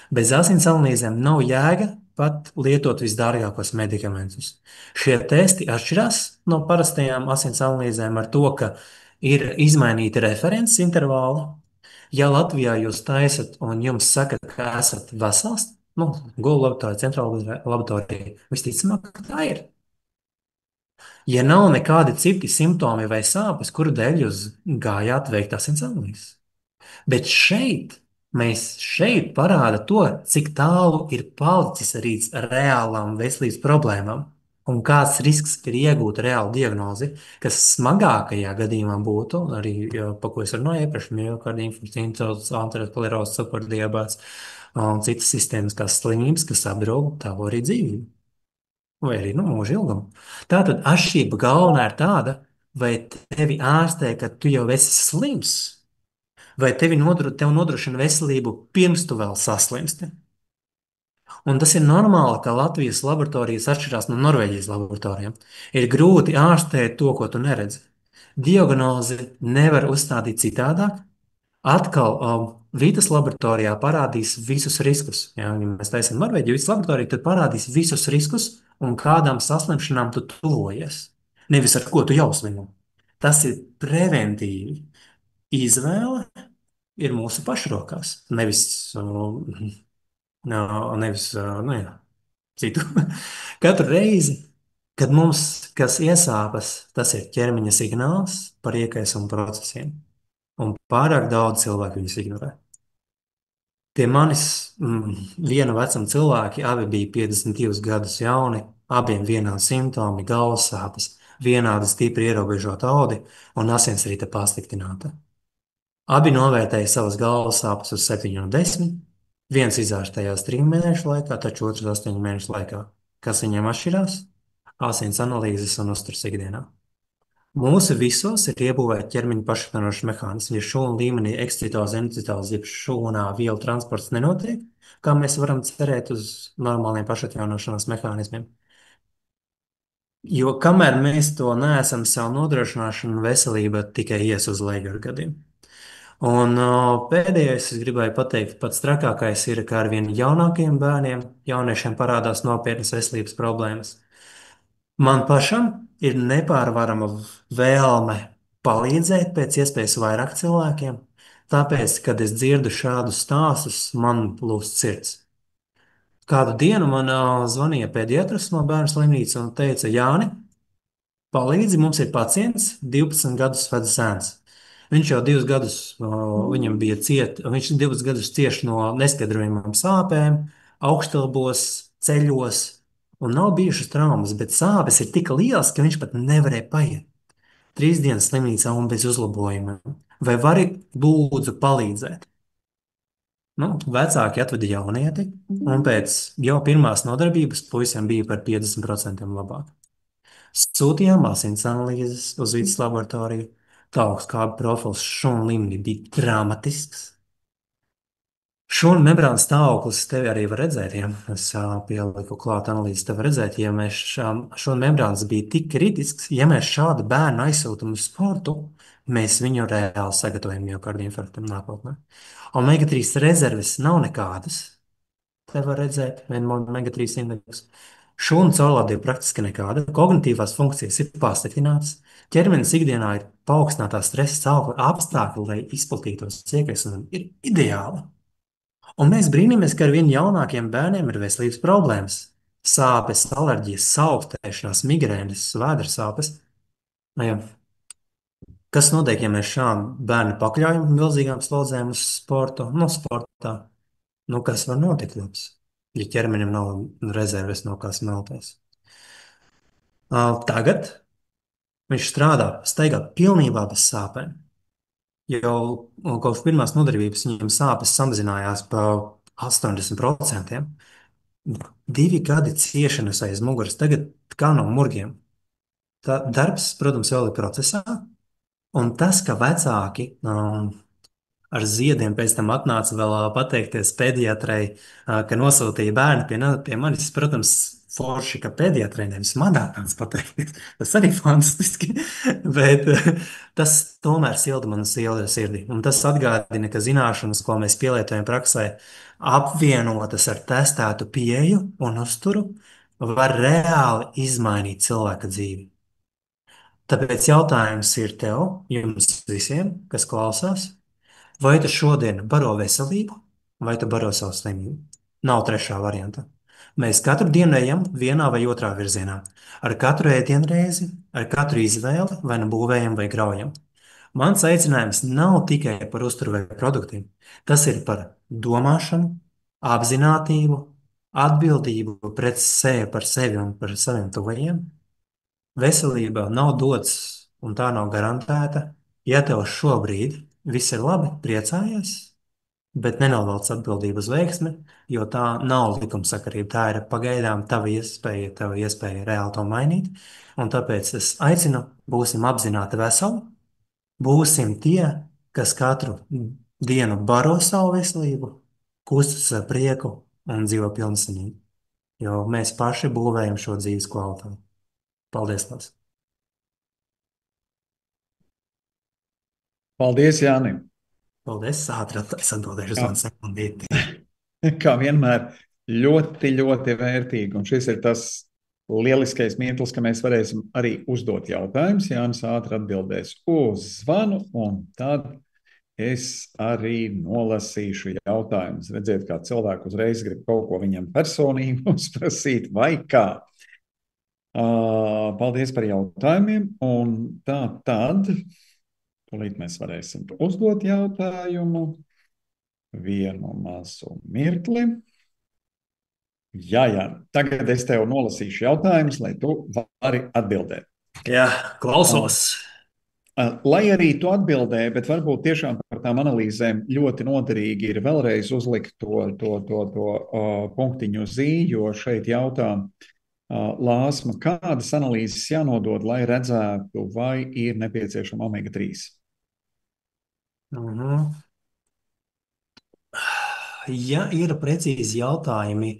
Bez asins analīzēm nav jēga pat lietot visdārgākos medikamentus. Šie testi atšķirās no parastajām asins analīzēm ar to, ka ir izmainīti references intervāli. Ja Latvijā jūs taisat un jums saka, ka esat vesels, Nu, gula laboratorija, centrāla laboratorija. Visticamāk, ka tā ir. Ja nav nekādi citi simptomi vai sāpes, kuru dēļ jūs gājāt veikt asins analīzes. Bet šeit parāda to, cik tālu ir palicis arī reālām veselības problēmām. Un kāds risks ir iegūt reālu diagnozi, kas smagākajā gadījumā būtu arī, pa ko es runāju iepriekš, miokarda infarkts, insults, aterosklerozes, cukurdibāts un citas sistēmiskās slimības, kas apdraud tavu arī dzīvību. Vai arī nu, mūža ilgumu. Tātad atšķirība galvenā ir tāda, vai tevi ārstē, ka tu jau esi slims, vai tev nodrošina veselību pirms tu vēl saslimsti. Un tas ir normāli, ka Latvijas laboratorijas atšķirās no Norvēģijas laboratorijām. Ir grūti ārstēt to, ko tu neredzi. Diagnozi nevar uzstādīt citādāk. Atkal, Vītas laboratorijā parādīs visus riskus. Ja mēs taisām Norvēģiju, Vītas laboratoriju, tad parādīs visus riskus un kādām saslimšanām tu tuvojies. Nevis ar ko tu jau slimo. Tas ir preventīvi. Izvēle ir mūsu pašrokās. Nu, jā, citu. Katru reizi, kad mums kas iesāpas, tas ir ķermeņa signāls par iekaisumu procesiem. Un pārāk daudz cilvēku viņus ignorē. Pie manis viena vecuma cilvēki, abi bija 52 gadus jauni, abiem vienādi simptomi, galvas sāpes, vienādi stipri ierobežota audi un asinsrita pasliktināta. Abi novērtēja savas galvas sāpes uz 7 un 10. Viens izārstējās 3 mēnešu laikā, taču otrs 8 mēnešu laikā. Kas viņiem atšķirās? Asins analīzes un uzturs ikdienā. Mūsu visos ir iebūvēta ķermeņa pašapziņošanas mehānismi. Ja šūnu līmenī ekscitāze, enicitāze, jeb šūnā vielu transports nenotiek, kā mēs varam cerēt uz normāliem pašapziņošanās mehānismiem. Jo kamēr mēs to neesam sev nodrošinājuši, veselība tikai ies uz leju ar gadiem. Un pēdējais, es gribēju pateikt, pats trakākais ir, ka ar vien jaunākiem bērniem, jauniešiem parādās nopietnas veselības problēmas. Man pašam ir nepārvarama vēlme palīdzēt pēc iespējas vairāk cilvēkiem, tāpēc, kad es dzirdu šādus stāstus, man plūst sirds. Kādu dienu man zvanīja pediatrs no bērnu slimnīcas un teica, Jāni, palīdzi, mums ir pacients, 12 gadus vecs zēns. Viņš jau 2 gadus, viņam bija viņš 2 gadus cieš no neskaidrojamām sāpēm, augštelpos, ceļos, un nav bijušas traumas, bet sāpes ir tik lielas, ka viņš pat nevarēja paiet. 3 dienas slimnīcā un bez uzlabojumiem. Vai vari lūdzu palīdzēt? Nu, vecāki atveda jaunieti, un pēc jau pirmās nodarbības puisiem bija par 50% labāk. Sūtījām asins analīzes uz vidas laboratoriju. Tauks kāda profils šūnu līmenī bija dramatisks. Šūnu membrānas stāvoklis tevi arī var redzēt, ja es pieliku klāt analīzes, tev var redzēt, ja mēs šūnu membrānas bija tik kritisks, ja mēs šādu bērnu aizsūtam uz sportu, mēs viņu reāli sagatavojam miokarda infarktam nākotnē. Omega-3 rezerves nav nekādas. Te var redzēt, viena omega-3 indeks. Šūnu caurlāde ir praktiski nekāda. Kognitīvās funkcijas ir pasliktinātas. Ķermenis ikdienā ir paaugstinātā stresa stāvokļa apstākļi, lai izplatītos iekaisumi, ir ideāli. Un mēs brīnamies, ka ar vien jaunākiem bērniem ir veselības problēmas. Sāpes, alerģijas, saaugstēšanās, migrēnas, vēdra sāpes. Nu, jā. Kas notiek, ja mēs šādām bērnu pakļaujam milzīgām slodzēm uz sportu? No sportā. Nu, kas var notikt labs, ja ķermenim nav rezerves no kā smelties? Tagad viņš strādā, staigā pilnībā bez sāpēm. Jau kopš pirmās nodarbības viņam sāpes samazinājās par 80%. 2 gadi ciešanas aiz muguras, tagad kā no murgiem. Tā darbs, protams, vēl ir procesā. Un tas, ka vecāki ar ziediem pēc tam atnāca vēl pateikties pediatrai, ka nosūtīja bērnu pie manis, protams, forši, ka pediatrai nevis manā tāds pateikties. Tas arī fantastiski, bet tas tomēr silda manu sirdī. Un tas atgādina, ka zināšanas, ko mēs pielietojam praksē, apvienotas ar testētu pieeju un uzturu, var reāli izmainīt cilvēka dzīvi. Tāpēc jautājums ir tev, jums visiem, kas klausās, vai tu šodien baro veselību, vai tu baro savu slimību? Nav trešā varianta. Mēs katru dienu ejam vienā vai otrā virzienā. Ar katru ēdienreizi, ar katru izvēli, vai nu būvējam vai graujam. Mans aicinājums nav tikai par uzturu vai produktiem. Tas ir par domāšanu, apziņotību, atbildību pret sevi, par sevi un par saviem tuvajiem. Veselība nav dots un tā nav garantēta. Ja tev šobrīd viss ir labi, priecājies, bet nenovelc atbildību uz veiksmi, jo tā nav likumsakarība. Tā ir pagaidām tava iespēja reāli to mainīt. Un tāpēc es aicinu, būsim apzināti veseli, būsim tie, kas katru dienu baro savu veselību, kustas ar prieku un dzīvo pilnsimīgi. Jo mēs paši būvējam šo dzīves kvalitāti. Paldies, Lārs! Paldies, Jānim! Paldies! Ātri es atbildēšu uz Kā, vienu sekundīti. kā vienmēr, ļoti, ļoti vērtīgi. Un šis ir tas lieliskais mirklis, ka mēs varēsim arī uzdot jautājumus. Jānis ātri atbildēs uz zvanu, un tad es arī nolasīšu jautājumus. Redziet, kā cilvēku uzreiz grib kaut ko viņam personīgi uzprasīt, vai kā. Paldies par jautājumiem. Un tā tad, tūlīt mēs varēsim uzdot jautājumu. Vienu mazu mirkli. Jā, jā. Tagad es tev nolasīšu jautājumus, lai tu vari atbildēt. Jā, klausos. Lai arī tu atbildēji, bet varbūt tiešām par tām analīzēm ļoti noderīgi ir vēlreiz uzlikt to punktiņu zi, jo šeit jautā Lāsma, kādas analīzes jānodod, lai redzētu, vai ir nepieciešama omega-3? Mhm. Ja ir precīzi jautājumi,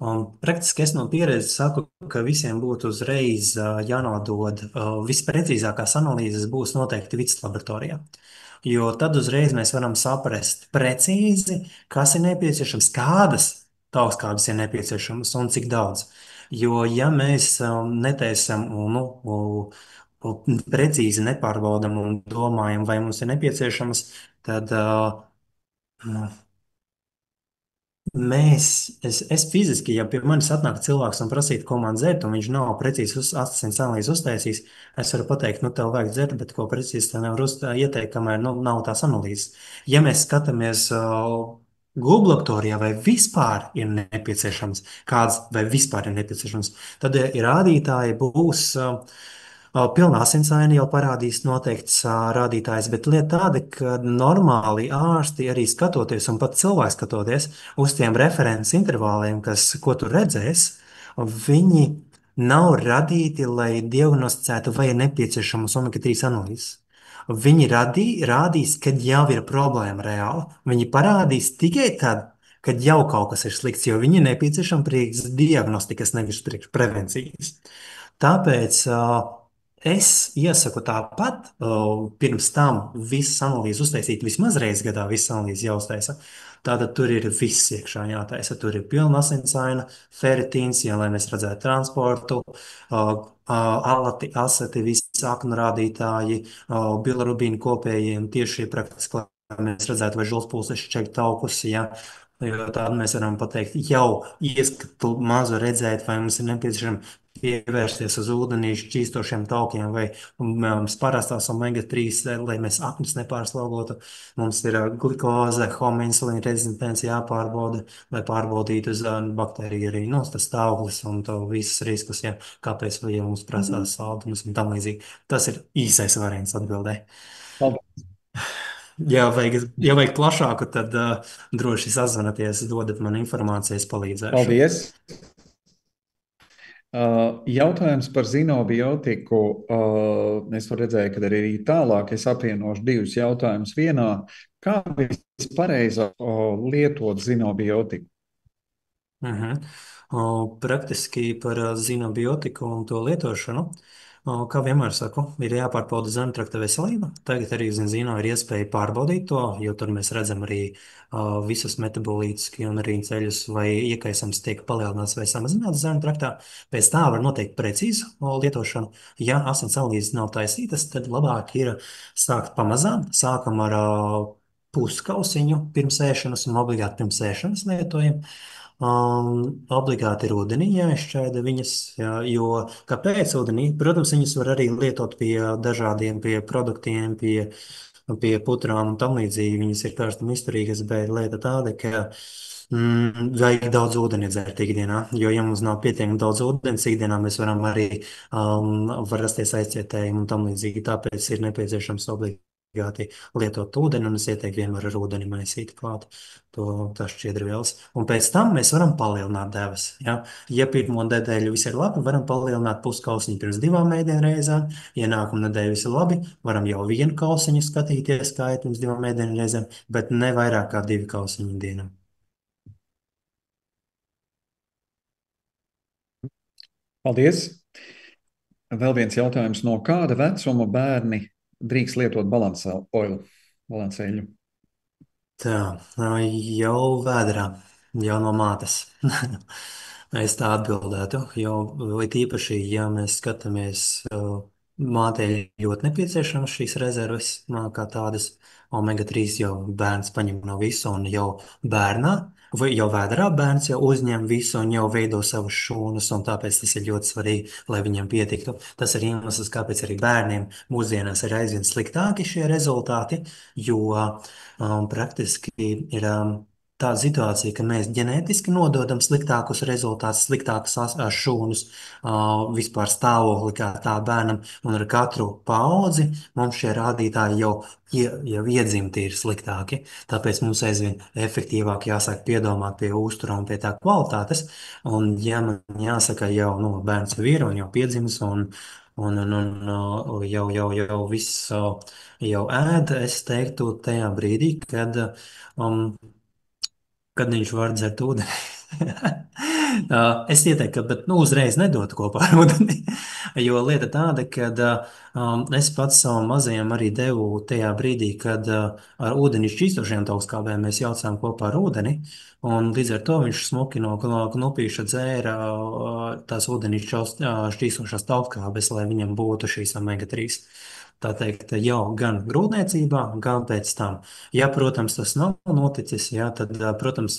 un praktiski es no pieredzes saku, ka visiem būtu uzreiz jānodod visprecīzākās analīzes būs noteikti vidas laboratorijā. Jo tad uzreiz mēs varam saprast precīzi, kas ir nepieciešams, kādas tautskābes ir nepieciešamas un cik daudz. Jo ja mēs netaisam precīzi nepārbaudam un domājam, vai mums ir nepieciešamas, tad es fiziski, ja pie manis atnāk cilvēks un prasītu, ko man dzert, un viņš nav precīzi asins analīzes uztaisījis, es varu pateikt, nu, tev vajag dzert, bet ko precīzi tev nevar ieteikt, kamēr nu, nav tās analīzes. Ja mēs skatāmies Google vai vispār ir nepieciešams, kāds vai vispār ir nepieciešams, tad rādītāji būs. Pilnā asinsaina jau parādīs noteikts rādītājs, bet lieta tāda, ka normāli ārsti arī skatoties, un pat cilvēks skatoties uz tiem referents intervāliem, ko tu redzēsi, viņi nav radīti, lai diagnosticētu, vai ir nepieciešamas omega-3 analīzes. Viņi rādīs, kad jau ir problēma reāli. Viņi parādīs tikai tad, kad jau kaut kas ir slikts, jo viņi ir nepieciešami priekš diagnostikas, nevis priekš prevencijas. Tāpēc es iesaku tāpat, pirms tam visas analīzes uztaisīt vismaz reizes gadā, visas analīzes jāuztaisa. Tātad tur ir viss iekšā jātaisa. Tur ir pilna asinsaina, feritīns, ja, lai mēs redzētu transportu, asati, visi aknu rādītāji, bilirubīnu kopējie un tieši praktiski, lai mēs redzētu, vai žultspulses šķiet taukus, ja. Jo tādu mēs varam pateikt, jau ieskatu mazu redzēt, vai mums ir nepieciešama pievērsties uz ūdenī šķīstošiem taukiem vai parastās omega-3, lai mēs aknas nepārslogotu. Mums ir glukoze, homoinsulīna rezistence jāpārbauda, lai pārbaudītu uz baktēriju arī tas stāvoklis un to visus riskus, ja, kāpēc vai mums prasās saldumus un tam līdzīgi. Tas ir īsais variants atbildē. Paldies. Ja vajag plašāku, tad droši sazvanieties, dodat man informāciju, es palīdzēšu. Paldies. Jautājums par zinobiotiku. Es redzēju, ka arī tālāk es apvienošu divus jautājumus vienā. Kā vispareizāk lietot zinobiotiku? Praktiski par zinobiotiku un to lietošanu. Kā vienmēr saku, ir jāpārbauda zemtrakta veselība. Tagad arī uz Zino ir iespēja pārbaudīt to, jo tur mēs redzam arī visus metabolītus un arī ceļus, vai iekaisums tiek palielināts vai samazināts zemtraktā. Pēc tā var noteikt precīzu lietošanu. Ja asins analīzes nav taisītas, tad labāk ir sākt pamazām. Sākam ar puskausiņu pirms ēšanas un obligāti pirms ēšanas lietojam. Obligāti ir ūdenī jāizšķaida viņas, jā, jo kāpēc ūdenī? Protams, viņas var arī lietot pie dažādiem pie produktiem, pie putrām un tam līdzīgi. Viņas ir karstam izturīgas, bet lieta tāda, ka vajag daudz ūdeni dzert ikdienā, jo, ja mums nav pietiekami daudz ūdens ikdienā, mēs varam arī var rasties aizcietējumi un tam līdzīgi. Tāpēc ir nepieciešams obligāti lietot ūdeni, un es ieteiktu vienmēr ar ūdeni maisīt klāt tās šķiedrvielas. Un pēc tam mēs varam palielināt devas. Ja, ja pirmo nedēļu viss ir labi, varam palielināt puskausiņu pirms 2 ēdienreizēm. Ja nākamā nedēļa viss ir labi, varam jau 1 kausiņu skatīties, kā ir pirms 2 ēdienreizēm, bet ne vairāk kā 2 kausiņu dienā. Paldies! Vēl viens jautājums. No kāda vecuma bērni drīkst lietot balansēļu? Tā, jau vēdrā, jau no mātes. Es tā atbildētu, jo it īpaši, ja mēs skatāmies, mātei ļoti nepieciešamas šīs rezerves, kā tādas omega 3 jau bērns paņem no visu, un jau bērnā, vai jau vēdrā bērns jau uzņem visu un jau veido savus šūnas, un tāpēc tas ir ļoti svarīgi, lai viņam pietiktu. Tas ir iemesls, kāpēc arī bērniem mūsdienās ir aizvien sliktāki šie rezultāti, jo praktiski ir tāda situācija, ka mēs ģenētiski nododam sliktākus rezultātus, sliktākus šūnus, vispār stāvokli kā tā bērnam, un ar katru paudzi mums šie rādītāji jau iedzimti ir sliktāki. Tāpēc mums aizvien efektīvāk jāsāk piedomāt pie uztura un pie tā kvalitātes. Un, ja man jāsaka, jau bērns jau ir un jau piedzimis, un jau viss jau ēda, es teiktu, tajā brīdī, um, kad viņš var dzert ūdeni. Es ieteiktu, ka uzreiz nedot kopā ar ūdeni. Jo lieta tāda, ka es pats savam mazajam arī devu tajā brīdī, kad ar ūdeni šķīstošiem tautskābēm mēs jaucām kopā ar ūdeni. Un līdz ar to viņš smuki no knupīša dzēra tās ūdeni šķīstošās tautskābes, lai viņam būtu šīs omega 3. Tā teikt, jau gan grūtniecībā, gan pēc tam. Ja, protams, tas nav noticis, jā, tad, protams,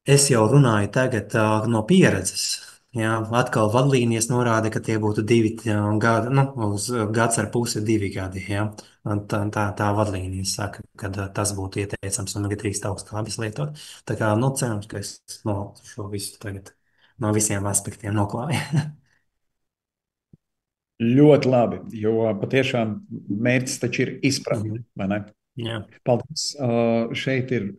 es jau runāju tagad no pieredzes. Jā, atkal vadlīnijas norāda, ka tie būtu 2 gadi, uz gads ar pusi 2 gadi. Jā. Un tā vadlīnija saka, ka tas būtu ieteicams omega 3 augstākās lietot. Tā kā, cerams, ka es šo visu tagad no visiem aspektiem noklāju. Ļoti labi, jo patiešām mērķis taču ir izpratne, Mhm. vai ne? Jā. Paldies. Šeit ir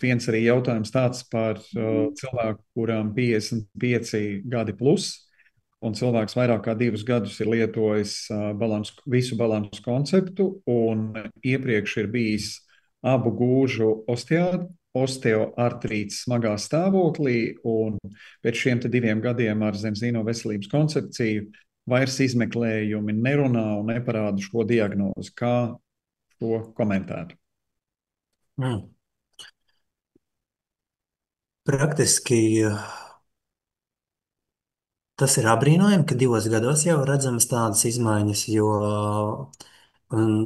viens arī jautājums tāds par cilvēku, kurām 55 gadi plus, un cilvēks vairāk kā 2 gadus ir lietojis visu balansu konceptu, un iepriekš ir bijis abu gūžu osteoartrīts smagā stāvoklī, un pēc šiem 2 gadiem ar Zemzīno veselības koncepciju vairs izmeklējumi nerunā un neparāda šo diagnozi. Kā to komentētu? Mm. Praktiski tas ir apbrīnojami, ka 2 gados jau redzamas tādas izmaiņas, jo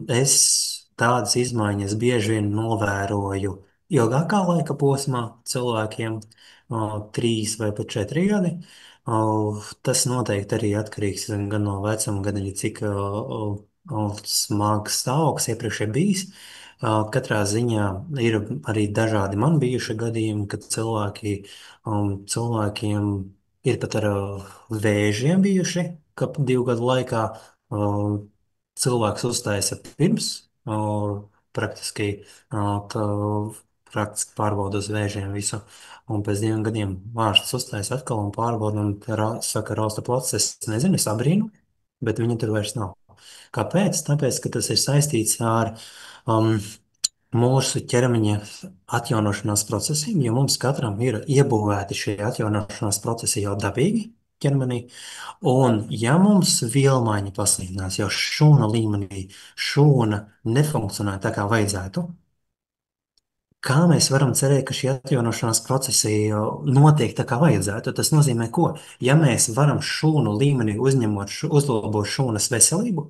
es tādas izmaiņas bieži vien novēroju ilgākā laika posmā cilvēkiem, 3 vai pat 4 gadi. Tas noteikti arī atkarīgs gan no vecuma, gan arī cik smags stāvoklis iepriekš ir bijis. Katrā ziņā ir arī dažādi man bijuši gadījumi, kad cilvēkiem ir pat ar vēžiem bijuši, ka 2 gadu laikā cilvēks uztaisa pirms praktiski, praktiski pārbauda uz vēžiem visu. Un pēc 2 gadiem ārsts uztaisa atkal un pārbauda un saka, rausta plecs. Es nezinu, es abrīnu, bet viņa tur vairs nav. Kāpēc? Tāpēc, ka tas ir saistīts ar um, mūsu ķermeņa atjaunošanās procesiem, jo mums katram ir iebūvēti šie atjaunošanās procesi jau dabīgi ķermenī. Un, ja mums vielmaiņa pasliktinās jau šūna līmenī, šūna nefunkcionē tā kā vajadzētu, kā mēs varam cerēt, ka šī atjaunošanās procesi notiek tā, kā vajadzētu? Tas nozīmē, ko? Ja mēs varam šūnu līmenī uzņemot, uzlabot šūnas veselību,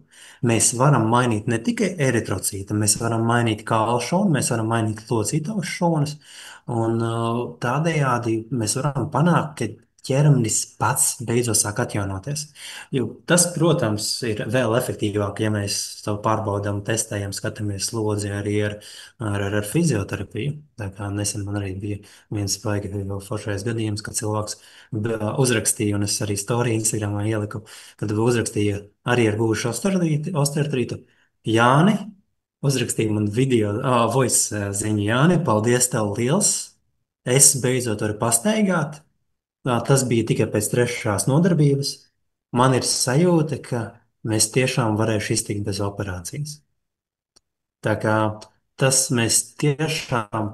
mēs varam mainīt ne tikai eritrocītu, mēs varam mainīt kālu šūnu, mēs varam mainīt locītavas šūnas, un tādējādi mēs varam panākt, ka ķermenis pats beidzot sāk atjaunoties. Jo tas, protams, ir vēl efektīvāk, ja mēs to pārbaudām, testējam, skatāmies slodzi arī ar fizioterapiju. Tā kā nesen man arī bija viens baigi foršais gadījums, kad cilvēks uzrakstīja, un es arī storiju Instagramā ieliku, kad uzrakstīja arī ar gūšu osteoartrītu. Jāni, uzrakstīja man video, voice ziņu, Jāni, paldies tev liels! Es beidzot varu pastaigāt. Tas bija tikai pēc trešās nodarbības. Man ir sajūta, ka mēs tiešām varēsim iztikt bez operācijas. Tā kā tas mēs tiešām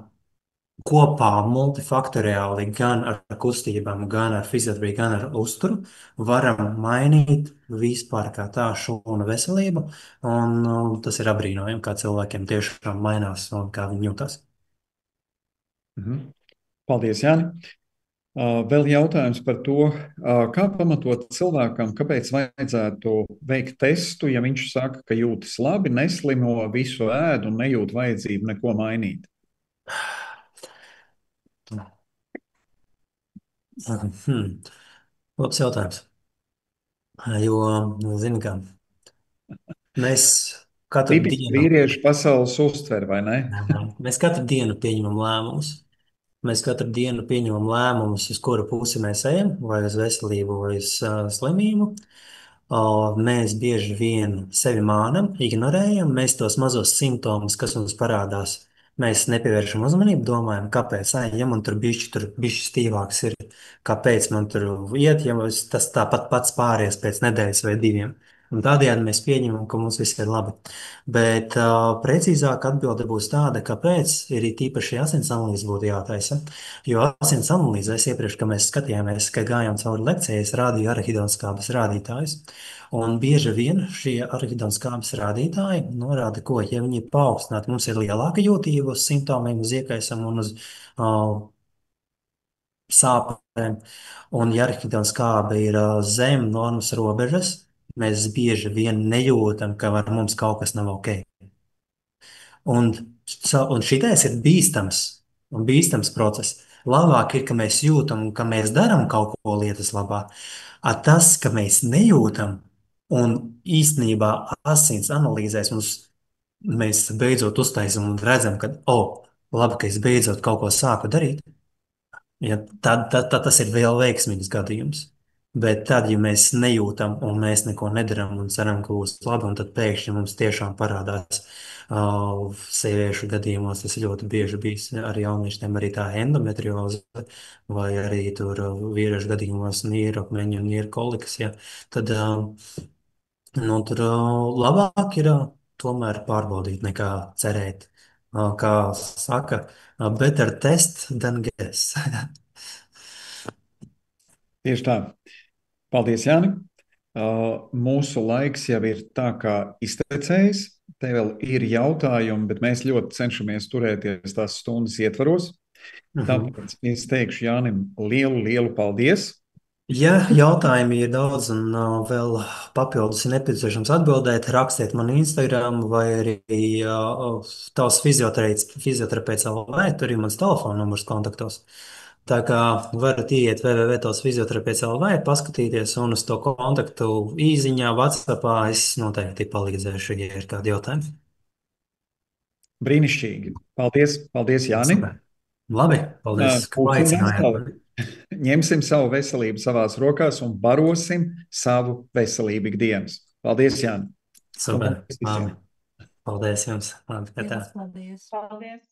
kopā multifaktoriāli gan ar kustībām, gan ar fizioterapiju, gan ar uzturu varam mainīt vispār kā tā šūnu veselību. Un, tas ir apbrīnojami, kā cilvēkiem tiešām mainās un kā viņi jūtas. Mhm. Paldies, Jāni. Vēl jautājums par to, kā pamatot cilvēkam, kāpēc vajadzētu veikt testu, ja viņš saka, ka jūtas labi, neslimo, visu ēd un nejūt vajadzību neko mainīt. Hmm. Labs jautājums. Jo, zini, kā mēs katru Tipiski dienu, vīriešu pasaules uztver, vai ne? mēs katru dienu pieņemam lēmumus. Mēs katru dienu pieņemam lēmumus, uz kuru pusi mēs ejam, vai uz veselību, vai uz slimību. Mēs bieži vien sevi mānam, ignorējam, mēs tos mazos simptomus, kas mums parādās, mēs nepievēršam uzmanību, domājam, kāpēc, ja man tur bišķi stīvāks ir, kāpēc man tur iet, ja tas tāpat pats pāries pēc nedēļas vai diviem. Un tādējādi mēs pieņemam, ka mums viss ir labi. Bet precīzāk atbilde būs tāda, kāpēc ir tīpaši asins analīze būtu jātaisa. Jo asins analīzēs iepriekš, kad mēs skatījāmies, ka gājām cauri lekcijai, es rādīju arhidonskābes rādītājus. Un bieži vien šie arhidonskābes rādītāji norāda, ko, ja viņi ir paaugstināti, mums ir lielāka jūtība uz simptomiem, uz iekaisam un uz sāpēm. Un, ja arhidonskābe ir zem normas robežas, mēs bieži vien nejūtam, ka ar mums kaut kas nav ok. Un, un šitais ir bīstams un bīstams process. Labāk ir, ka mēs jūtam, ka mēs darām kaut ko lietas labā. Tas, ka mēs nejūtam, un īstenībā asins analīzēs mēs beidzot uztaisām un redzam, ka, labi, ka es beidzot kaut ko sāku darīt. Ja, tad tas ir vēl veiksmīgs gadījums. Bet tad, ja mēs nejūtam un mēs neko nedarām un ceram, ka būs labi, un tad pēkšņi mums tiešām parādās sieviešu gadījumos, tas ļoti bieži bijis ar jauniešiem, arī tā endometrioze, vai arī tur vīriešu gadījumos nīrokmeņu un nīrkolikas, ja, tad tur labāk ir tomēr pārbaudīt nekā cerēt. Kā saka, better test than guess. Tieši tā. Paldies, Jāni. Mūsu laiks jau ir tā kā iztecējis. Te vēl ir jautājumi, bet mēs ļoti cenšamies turēties tās stundas ietvaros. Mhm. Tāpēc es teikšu Jānim lielu, lielu paldies. Ja jautājumi ir daudz un vēl papildus ir nepieciešams atbildēt, rakstiet man Instagram vai arī tavs fizioterapeits LV, tur ir mans telefona numurs kontaktos. Tā kā varat iet www.fizioterapeits LV, paskatīties un uz to kontaktu īziņā, WhatsAppā es noteikti palīdzēšu, ja ir kādi jautājumi. Brīnišķīgi. Paldies, paldies Jāni. Super. Labi, paldies, ka Būsim paaicinājāt gatavi. mani. Ņemsim savu veselību savās rokās un barosim savu veselību ikdienas. Paldies, Jāni! Un Super, paldies visiem! labi. Paldies jums. Labi, ka tā. Paldies! Paldies!